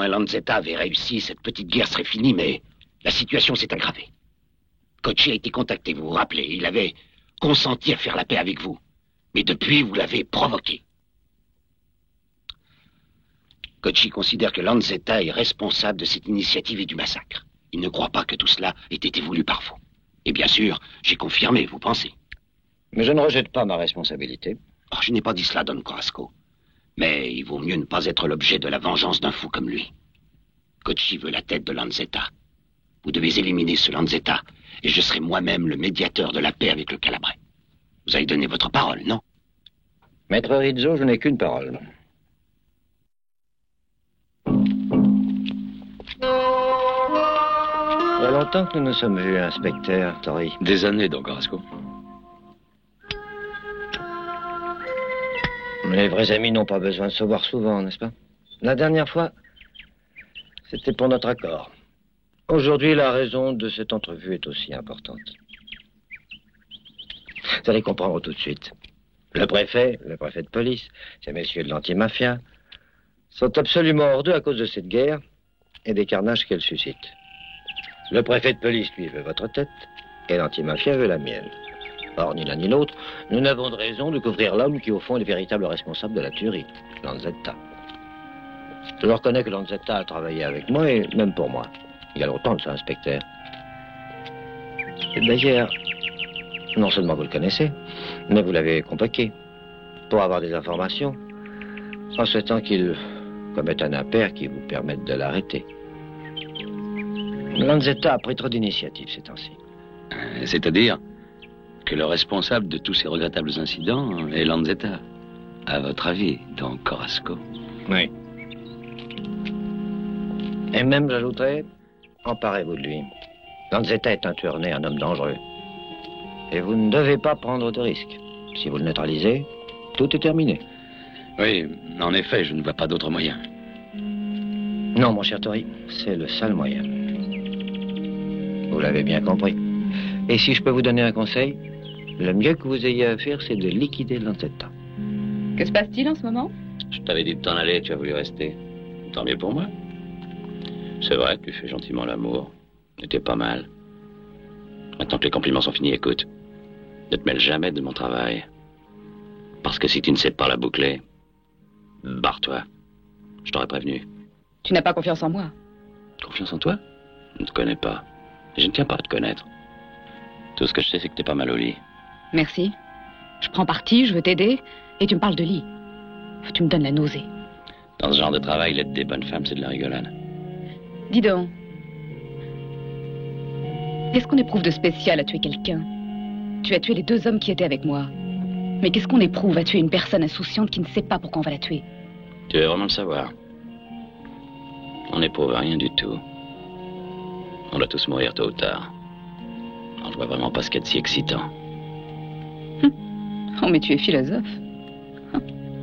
Speaker 11: moins Lanzetta avait réussi, cette petite guerre serait finie, mais la situation s'est aggravée. Kochi a été contacté, vous vous rappelez. Il avait consenti à faire la paix avec vous. Mais depuis, vous l'avez provoqué. Kochi considère que Lanzetta est responsable de cette initiative et du massacre. Il ne croit pas que tout cela ait été voulu par vous. Et bien sûr, j'ai confirmé, vous pensez.
Speaker 8: Mais je ne rejette pas ma responsabilité.
Speaker 11: Oh, je n'ai pas dit cela, Don Carrasco. Mais il vaut mieux ne pas être l'objet de la vengeance d'un fou comme lui. Kochi veut la tête de Lanzetta. Vous devez éliminer ce Lanzetta, et je serai moi-même le médiateur de la paix avec le Calabrais. Vous avez donné votre parole, non?
Speaker 8: Maître Rizzo, je n'ai qu'une parole. Il y a longtemps que nous nous sommes vus, inspecteur Tori.
Speaker 5: Des années, Don Carrasco.
Speaker 8: Les vrais amis n'ont pas besoin de se voir souvent, n'est-ce pas? La dernière fois, c'était pour notre accord. Aujourd'hui, la raison de cette entrevue est aussi importante. Vous allez comprendre tout de suite. Le préfet de police, ces messieurs de l'antimafia, sont absolument hors d'eux à cause de cette guerre et des carnages qu'elle suscite. Le préfet de police, lui, veut votre tête, et l'antimafia veut la mienne. Or, ni l'un ni l'autre, nous n'avons de raison de couvrir l'homme qui, au fond, est le véritable responsable de la tuerie, Lanzetta. Je le reconnais que Lanzetta a travaillé avec moi, et même pour moi. Il y a longtemps, ça, inspecteur. D'ailleurs, non seulement vous le connaissez, mais vous l'avez convoqué pour avoir des informations, en souhaitant qu'il commette un impair qui vous permette de l'arrêter. Lanzetta a pris trop d'initiatives ces temps-ci.
Speaker 5: C'est-à-dire que le responsable de tous ces regrettables incidents est Lanzetta. À votre avis, Don Carrasco?
Speaker 8: Oui. Et même, j'ajouterais, emparez-vous de lui. Lanzetta est un tueur né, un homme dangereux. Et vous ne devez pas prendre de risques. Si vous le neutralisez, tout est terminé.
Speaker 5: Oui, en effet, je ne vois pas d'autre moyen.
Speaker 8: Non, mon cher Tori, c'est le seul moyen. Vous l'avez bien compris. Et si je peux vous donner un conseil, le mieux que vous ayez à faire, c'est de liquider Lanzetta.
Speaker 6: Que se passe-t-il en ce moment?
Speaker 5: Je t'avais dit de t'en aller, tu as voulu rester. Tant mieux pour moi. C'est vrai, tu fais gentiment l'amour. C'était pas mal. Maintenant que les compliments sont finis, écoute. Ne te mêle jamais de mon travail. Parce que si tu ne sais pas la boucler, barre-toi. Je t'aurais prévenu.
Speaker 6: Tu n'as pas confiance en moi?
Speaker 5: Confiance en toi? Je ne te connais pas. Je ne tiens pas à te connaître. Tout ce que je sais, c'est que t'es pas mal au lit.
Speaker 6: Merci. Je prends parti, je veux t'aider, et tu me parles de lit. Tu me donnes la nausée.
Speaker 5: Dans ce genre de travail, l'aide des bonnes femmes, c'est de la rigolade.
Speaker 6: Dis donc. Qu'est-ce qu'on éprouve de spécial à tuer quelqu'un? Tu as tué les 2 hommes qui étaient avec moi. Mais qu'est-ce qu'on éprouve à tuer une personne insouciante qui ne sait pas pourquoi on va la tuer?
Speaker 5: Tu veux vraiment le savoir? On n'éprouve rien du tout. On doit tous mourir tôt ou tard. Alors, je vois vraiment pas ce qu'il y a de si excitant.
Speaker 6: Oh, mais tu es philosophe.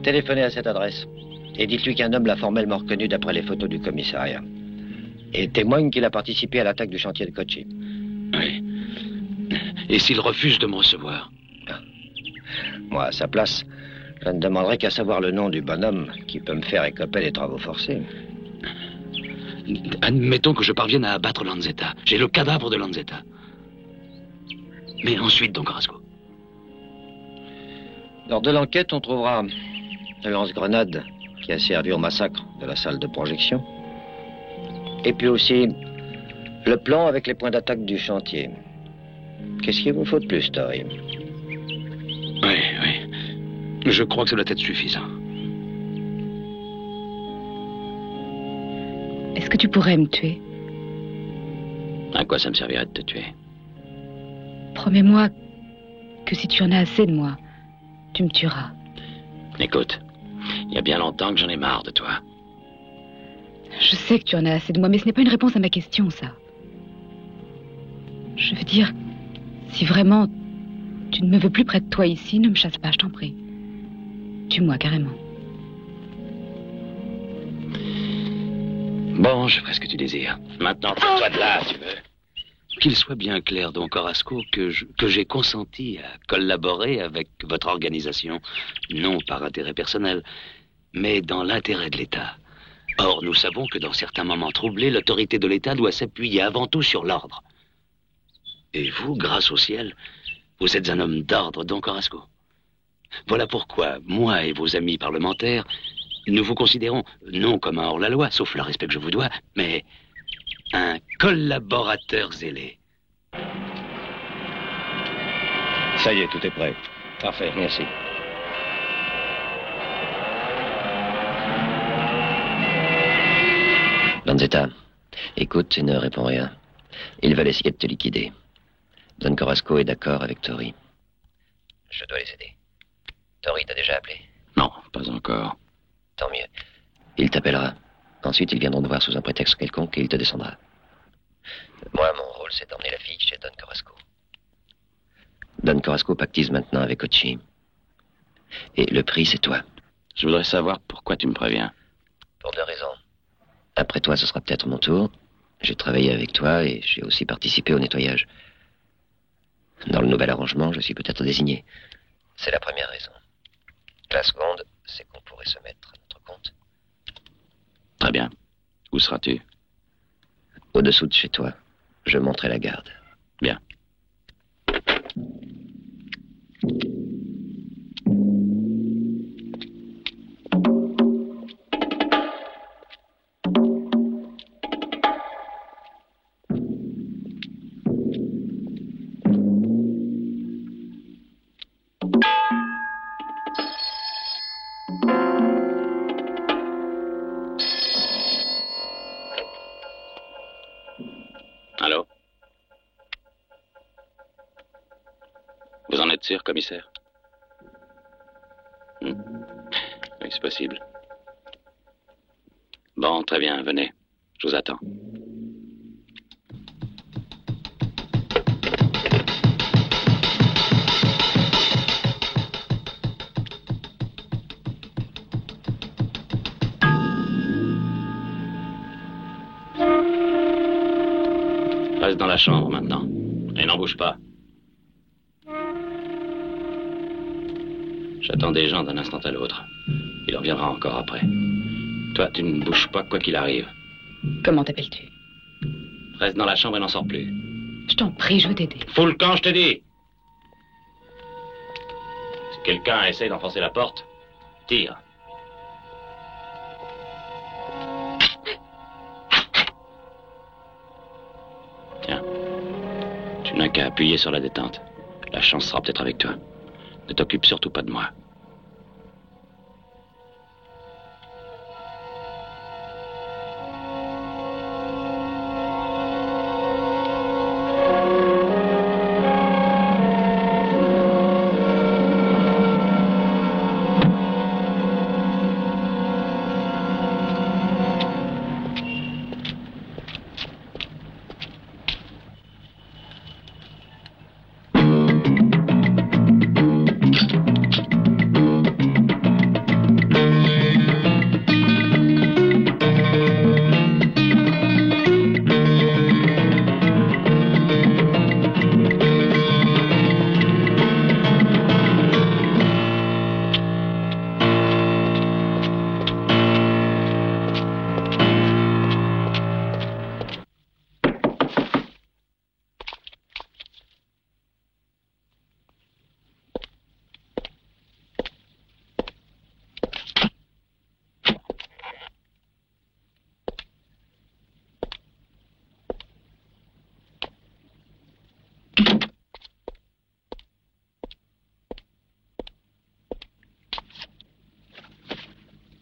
Speaker 8: Téléphonez à cette adresse et dites-lui qu'un homme l'a formellement reconnu d'après les photos du commissariat. Et témoigne qu'il a participé à l'attaque du chantier de Kochi.
Speaker 5: Oui. Et s'il refuse de me recevoir?
Speaker 8: Moi, à sa place, je ne demanderai qu'à savoir le nom du bonhomme qui peut me faire écoper les travaux forcés.
Speaker 5: Admettons que je parvienne à abattre Lanzetta. J'ai le cadavre de Lanzetta. Mais ensuite, Don Carrasco.
Speaker 8: Lors de l'enquête, on trouvera le lance-grenade qui a servi au massacre de la salle de projection. Et puis aussi le plan avec les points d'attaque du chantier. Qu'est-ce qu'il vous faut de plus, Tori?
Speaker 5: Oui. Je crois que ça doit être suffisant.
Speaker 6: Est-ce que tu pourrais me tuer?
Speaker 5: À quoi ça me servirait de te tuer?
Speaker 6: Promets-moi que si tu en as assez de moi, tu me tueras.
Speaker 5: Écoute, il y a bien longtemps que j'en ai marre de toi.
Speaker 6: Je sais que tu en as assez de moi, mais ce n'est pas une réponse à ma question, ça. Je veux dire, si vraiment tu ne me veux plus près de toi ici, ne me chasse pas, je t'en prie. Tue-moi, carrément.
Speaker 5: Bon, je ferai ce que tu désires. Maintenant, tire-toi de là, si tu veux. Qu'il soit bien clair, Don Carrasco, que j'ai consenti à collaborer avec votre organisation, non par intérêt personnel, mais dans l'intérêt de l'État. Or, nous savons que dans certains moments troublés, l'autorité de l'État doit s'appuyer avant tout sur l'ordre. Et vous, grâce au ciel, vous êtes un homme d'ordre, Don Carrasco. Voilà pourquoi, moi et vos amis parlementaires, nous vous considérons non comme un hors-la-loi, sauf le respect que je vous dois, mais un collaborateur zélé.
Speaker 9: Ça y est, tout est prêt.
Speaker 8: Parfait, merci. Lanzetta, écoute et ne réponds rien. Ils veulent essayer de te liquider. Don Carrasco est d'accord avec Tori. Je dois les aider. Tori t'a déjà appelé?
Speaker 5: Non, pas encore.
Speaker 8: Tant mieux. Il t'appellera. Ensuite, ils viendront te voir sous un prétexte quelconque et il te descendra. Moi, mon rôle, c'est d'emmener la fille chez Don Carrasco. Don Carrasco pactise maintenant avec Occhi. Et le prix, c'est toi.
Speaker 5: Je voudrais savoir pourquoi tu me préviens.
Speaker 8: Pour 2 raisons. Après toi, ce sera peut-être mon tour. J'ai travaillé avec toi et j'ai aussi participé au nettoyage. Dans le nouvel arrangement, je suis peut-être désigné. C'est la première raison. La seconde, c'est qu'on pourrait se mettre à notre compte.
Speaker 5: Très bien. Où seras-tu?
Speaker 8: Au-dessous de chez toi. Je monterai la garde.
Speaker 5: Bien. Allô? Vous en êtes sûr, commissaire? Oui, c'est possible. Bon, très bien, venez. Je vous attends. Reste dans la chambre maintenant. Et n'en bouge pas. J'attends des gens d'un instant à l'autre. Il reviendra encore après. Toi, tu ne bouges pas quoi qu'il arrive.
Speaker 6: Comment t'appelles-tu?
Speaker 5: Reste dans la chambre et n'en sors plus.
Speaker 6: Je t'en prie, je veux t'aider.
Speaker 5: Fous le camp, je te dis. Si quelqu'un essaie d'enfoncer la porte, tire. Tiens. Tu n'as qu'à appuyer sur la détente. La chance sera peut-être avec toi. Ne t'occupe surtout pas de moi.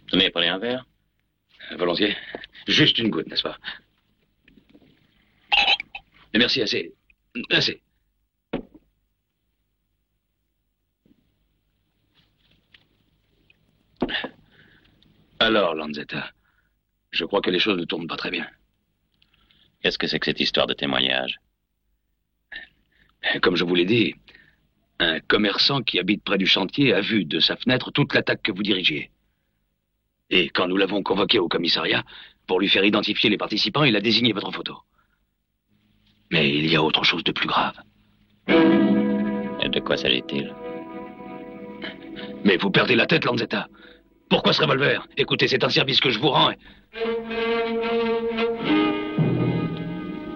Speaker 5: Tenez, prenez un verre. Volontiers. Juste une goutte, n'est-ce pas? Mais merci, assez. Assez. Alors, Lanzetta, je crois que les choses ne tournent pas très bien.
Speaker 11: Qu'est-ce que c'est que cette histoire de témoignage?
Speaker 5: Comme je vous l'ai dit, un commerçant qui habite près du chantier a vu de sa fenêtre toute l'attaque que vous dirigiez. Et quand nous l'avons convoqué au commissariat, pour lui faire identifier les participants, il a désigné votre photo. Mais il y a autre chose de plus grave.
Speaker 11: Et de quoi s'agit-il?
Speaker 5: Mais vous perdez la tête, Lanzetta. Pourquoi ce revolver? Écoutez, c'est un service que je vous rends.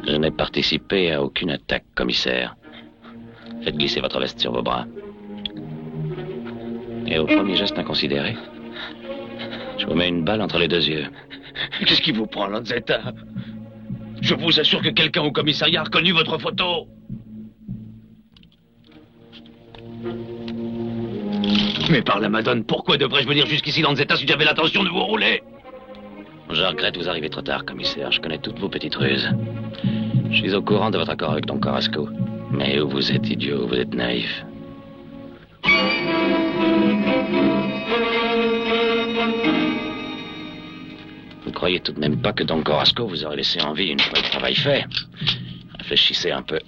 Speaker 11: Je n'ai participé à aucune attaque, commissaire. Faites glisser votre veste sur vos bras. Et au premier geste inconsidéré, je vous mets une balle entre les deux yeux.
Speaker 5: Qu'est-ce qui vous prend, Lanzetta? Je vous assure que quelqu'un au commissariat a reconnu votre photo. Mais par la Madone, pourquoi devrais-je venir jusqu'ici, Lanzetta, si j'avais l'intention de vous rouler?
Speaker 11: Je regrette vous arriver trop tard, commissaire. Je connais toutes vos petites ruses. Je suis au courant de votre accord avec Don Carrasco. Mais où vous êtes idiot, vous êtes naïf. Vous croyez tout de même pas que Don Carrasco vous aurait laissé en vie une fois le travail fait? Réfléchissez un peu.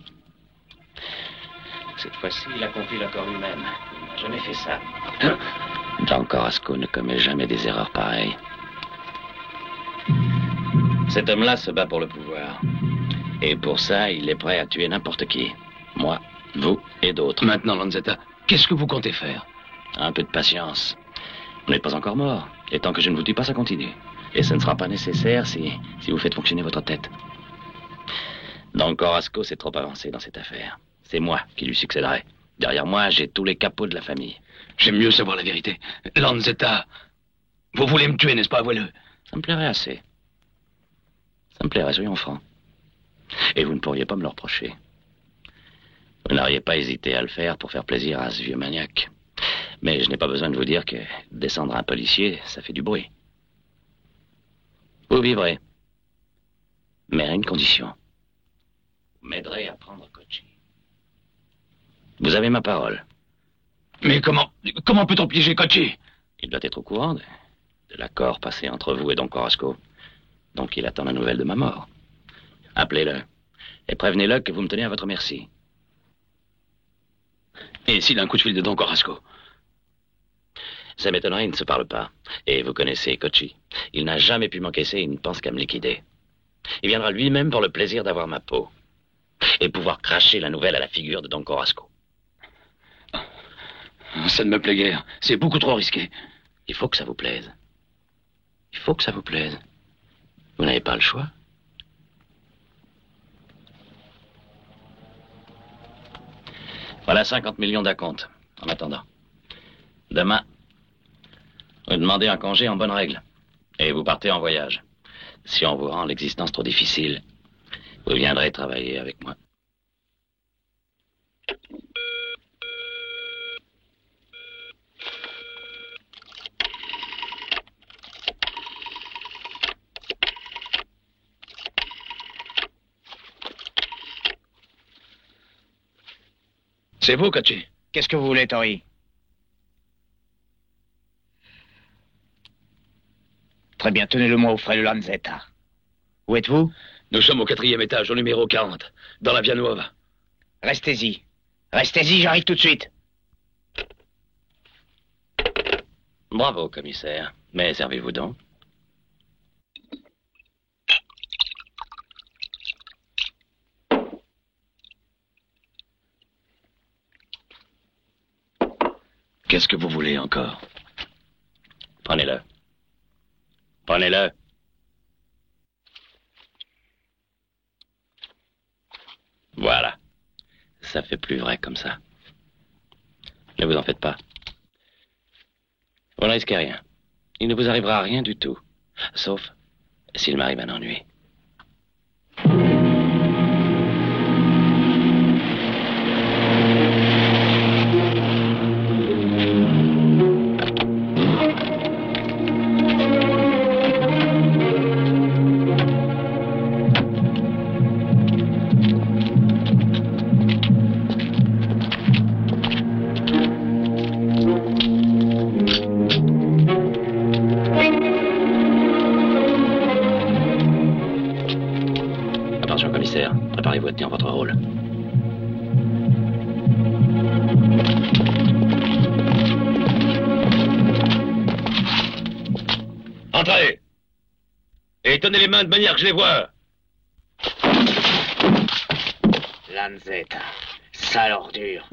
Speaker 11: Cette fois-ci, il a confié l'accord lui-même. Il n'a jamais fait ça. Don Carrasco ne commet jamais des erreurs pareilles. Cet homme-là se bat pour le pouvoir. Et pour ça, il est prêt à tuer n'importe qui. Moi, vous et d'autres.
Speaker 5: Maintenant, Lanzetta, qu'est-ce que vous comptez faire?
Speaker 11: Un peu de patience. Vous n'êtes pas encore mort. Et tant que je ne vous tue pas, ça continue. Et ce ne sera pas nécessaire si vous faites fonctionner votre tête. Don Carrasco s'est trop avancé dans cette affaire. C'est moi qui lui succéderai. Derrière moi, j'ai tous les capots de la famille.
Speaker 5: J'aime mieux savoir la vérité. Lanzetta, vous voulez me tuer, n'est-ce pas, voileux?
Speaker 11: Ça me plairait assez. Ça me plairait, soyons francs. Et vous ne pourriez pas me le reprocher. Vous n'auriez pas hésité à le faire pour faire plaisir à ce vieux maniaque. Mais je n'ai pas besoin de vous dire que descendre un policier, ça fait du bruit. Vous vivrez. Mais à une condition. Vous m'aiderez à prendre Kochi. Vous avez ma parole.
Speaker 5: Mais comment peut-on piéger Kochi?
Speaker 11: Il doit être au courant de l'accord passé entre vous et Don Carrasco. Donc il attend la nouvelle de ma mort. Appelez-le. Et prévenez-le que vous me tenez à votre merci.
Speaker 5: Et s'il a un coup de fil de Don Carrasco?
Speaker 11: Ça m'étonnerait, il ne se parle pas. Et vous connaissez Kochi. Il n'a jamais pu m'encaisser, il ne pense qu'à me liquider. Il viendra lui-même pour le plaisir d'avoir ma peau. Et pouvoir cracher la nouvelle à la figure de Don Carrasco.
Speaker 5: Ça ne me plaît guère. C'est beaucoup trop risqué.
Speaker 11: Il faut que ça vous plaise. Il faut que ça vous plaise. Vous n'avez pas le choix. Voilà 50 millions d'acompte, en attendant. Demain, vous demandez un congé en bonne règle. Et vous partez en voyage. Si on vous rend l'existence trop difficile, vous viendrez travailler avec moi.
Speaker 5: C'est vous, Kochi.
Speaker 1: Qu'est-ce que vous voulez, Tori? Très bien, tenez-le-moi au frais de Lanzetta. Où êtes-vous?
Speaker 5: Nous sommes au 4e étage, au numéro 40, dans la Via Nuova.
Speaker 1: Restez-y. Restez-y, j'arrive tout de suite.
Speaker 11: Bravo, commissaire. Mais servez-vous donc.
Speaker 5: Qu'est-ce que vous voulez encore?
Speaker 11: Prenez-le. Prenez-le. Voilà. Ça fait plus vrai comme ça. Ne vous en faites pas. Vous ne risquez rien. Il ne vous arrivera rien du tout. Sauf s'il m'arrive un ennui. Préparez-vous à tenir votre rôle.
Speaker 5: Entrez! Et tenez les mains de manière que je les vois.
Speaker 1: Lanzetta, sale ordure.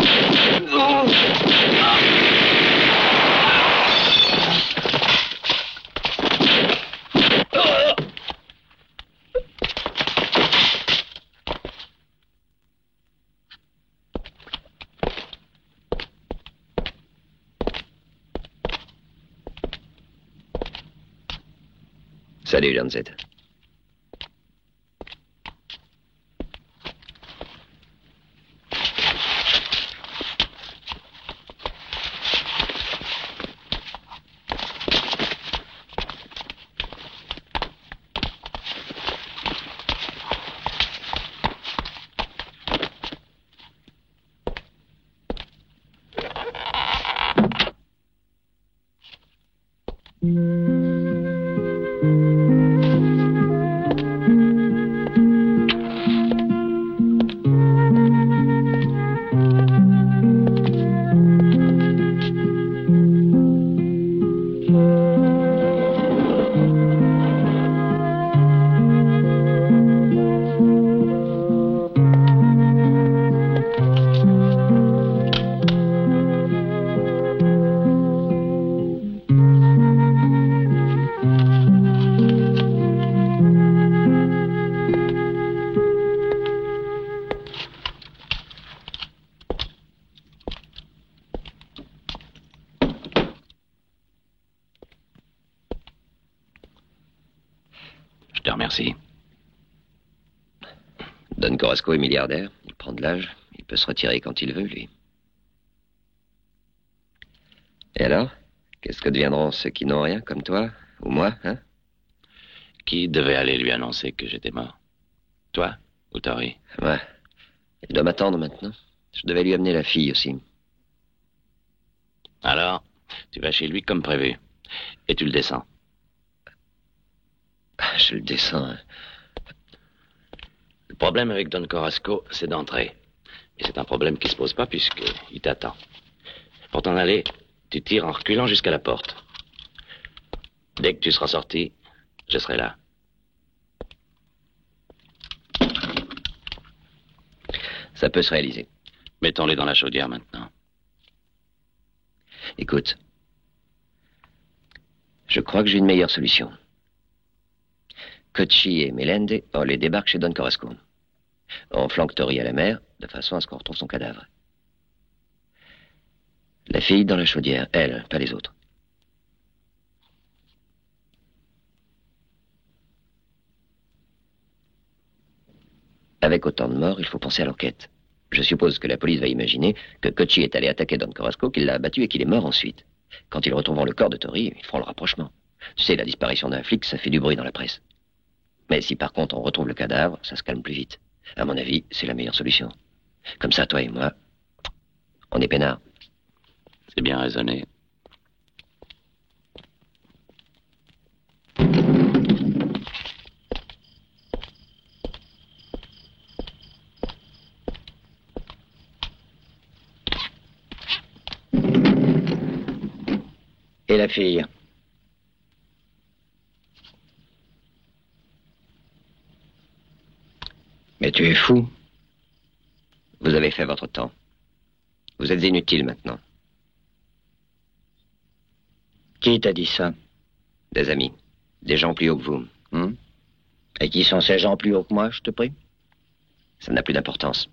Speaker 10: Salut, Lancet.
Speaker 5: Je te remercie.
Speaker 10: Don Corasco est milliardaire. Il prend de l'âge. Il peut se retirer quand il veut, lui. Et alors? Qu'est-ce que deviendront ceux qui n'ont rien, comme toi? Ou moi, hein?
Speaker 5: Qui devait aller lui annoncer que j'étais mort? Toi ou Tori?
Speaker 10: Ouais. Il doit m'attendre maintenant. Je devais lui amener la fille aussi.
Speaker 5: Alors, tu vas chez lui comme prévu. Et tu le descends.
Speaker 10: Je le descends. Hein.
Speaker 5: Le problème avec Don Corasco, c'est d'entrer. Et c'est un problème qui se pose pas puisqu'il t'attend. Pour t'en aller, tu tires en reculant jusqu'à la porte. Dès que tu seras sorti, je serai là.
Speaker 10: Ça peut se réaliser.
Speaker 5: Mettons-les dans la chaudière maintenant.
Speaker 10: Écoute, je crois que j'ai une meilleure solution. Cocchi et Melende, on les débarque chez Don Corasco. On flanque Tori à la mer, de façon à ce qu'on retrouve son cadavre. La fille dans la chaudière, elle, pas les autres. Avec autant de morts, il faut penser à l'enquête. Je suppose que la police va imaginer que Cocchi est allé attaquer Don Corasco, qu'il l'a abattu et qu'il est mort ensuite. Quand ils retrouveront le corps de Tori, ils feront le rapprochement. Tu sais, la disparition d'un flic, ça fait du bruit dans la presse. Mais si par contre on retrouve le cadavre, ça se calme plus vite. À mon avis, c'est la meilleure solution. Comme ça, toi et moi, on est peinards.
Speaker 5: C'est bien raisonné.
Speaker 1: Et la fille?
Speaker 10: Mais tu es fou. Vous avez fait votre temps. Vous êtes inutile maintenant.
Speaker 1: Qui t'a dit ça?
Speaker 10: Des amis. Des gens plus hauts que vous.
Speaker 1: Et qui sont ces gens plus hauts que moi, je te prie?
Speaker 10: Ça n'a plus d'importance.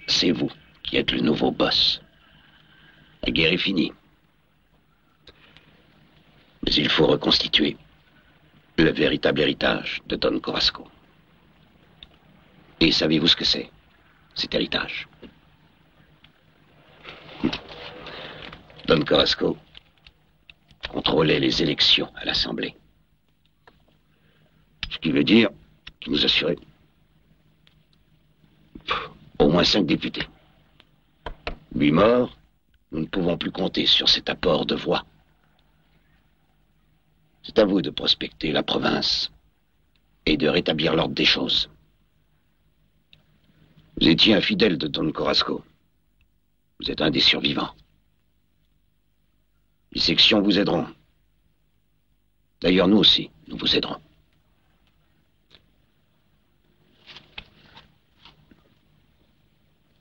Speaker 10: c'est vous qui êtes le nouveau boss. La guerre est finie. Mais il faut reconstituer le véritable héritage de Don Corasco. Et savez-vous ce que c'est, cet héritage? Don Corasco contrôlait les élections à l'Assemblée. Ce qui veut dire qu'il nous assurait au moins 5 députés. Lui mort, nous ne pouvons plus compter sur cet apport de voix. C'est à vous de prospecter la province et de rétablir l'ordre des choses. Vous étiez un fidèle de Don Corasco. Vous êtes un des survivants. Les sections vous aideront. D'ailleurs, nous aussi, nous vous aiderons.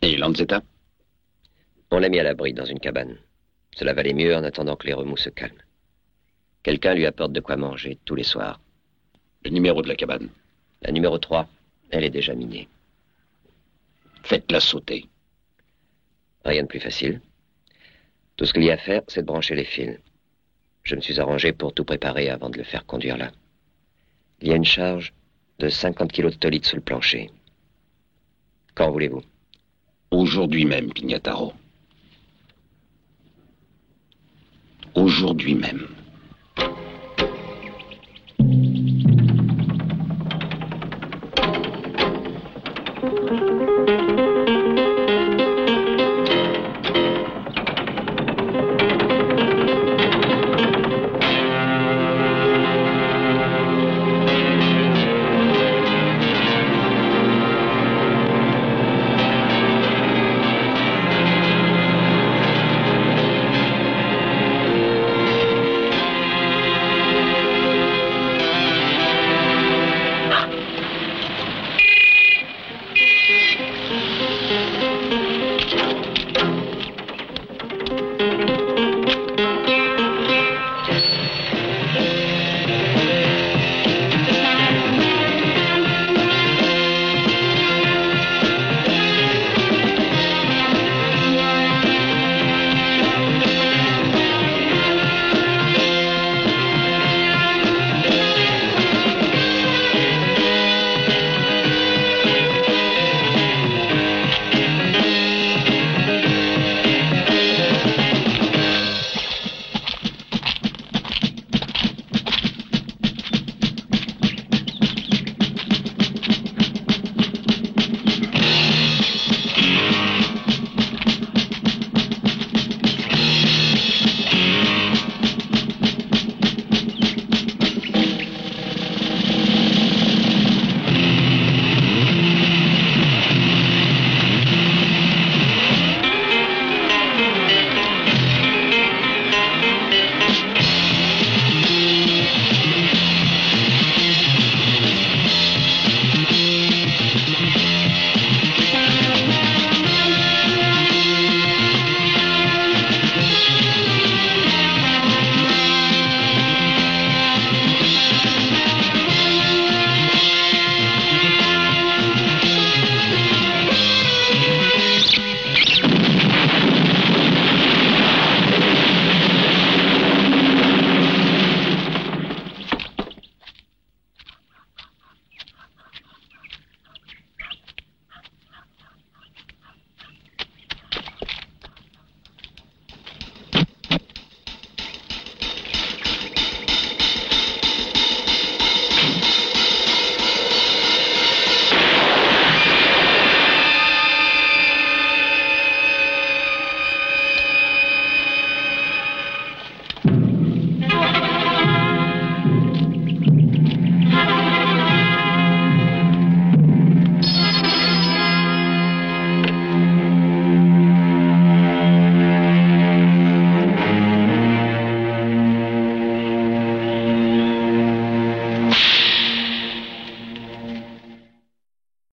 Speaker 10: Et Lanzetta?
Speaker 8: On l'a mis à l'abri dans une cabane. Cela valait mieux en attendant que les remous se calment. Quelqu'un lui apporte de quoi manger tous les soirs.
Speaker 10: Le numéro de la cabane?
Speaker 8: La numéro 3, elle est déjà minée.
Speaker 10: Faites-la sauter.
Speaker 8: Rien de plus facile. Tout ce qu'il y a à faire, c'est de brancher les fils. Je me suis arrangé pour tout préparer avant de le faire conduire là. Il y a une charge de 50 kilos de tolite sous le plancher. Quand voulez-vous?
Speaker 10: Aujourd'hui même, Pignataro. Aujourd'hui même.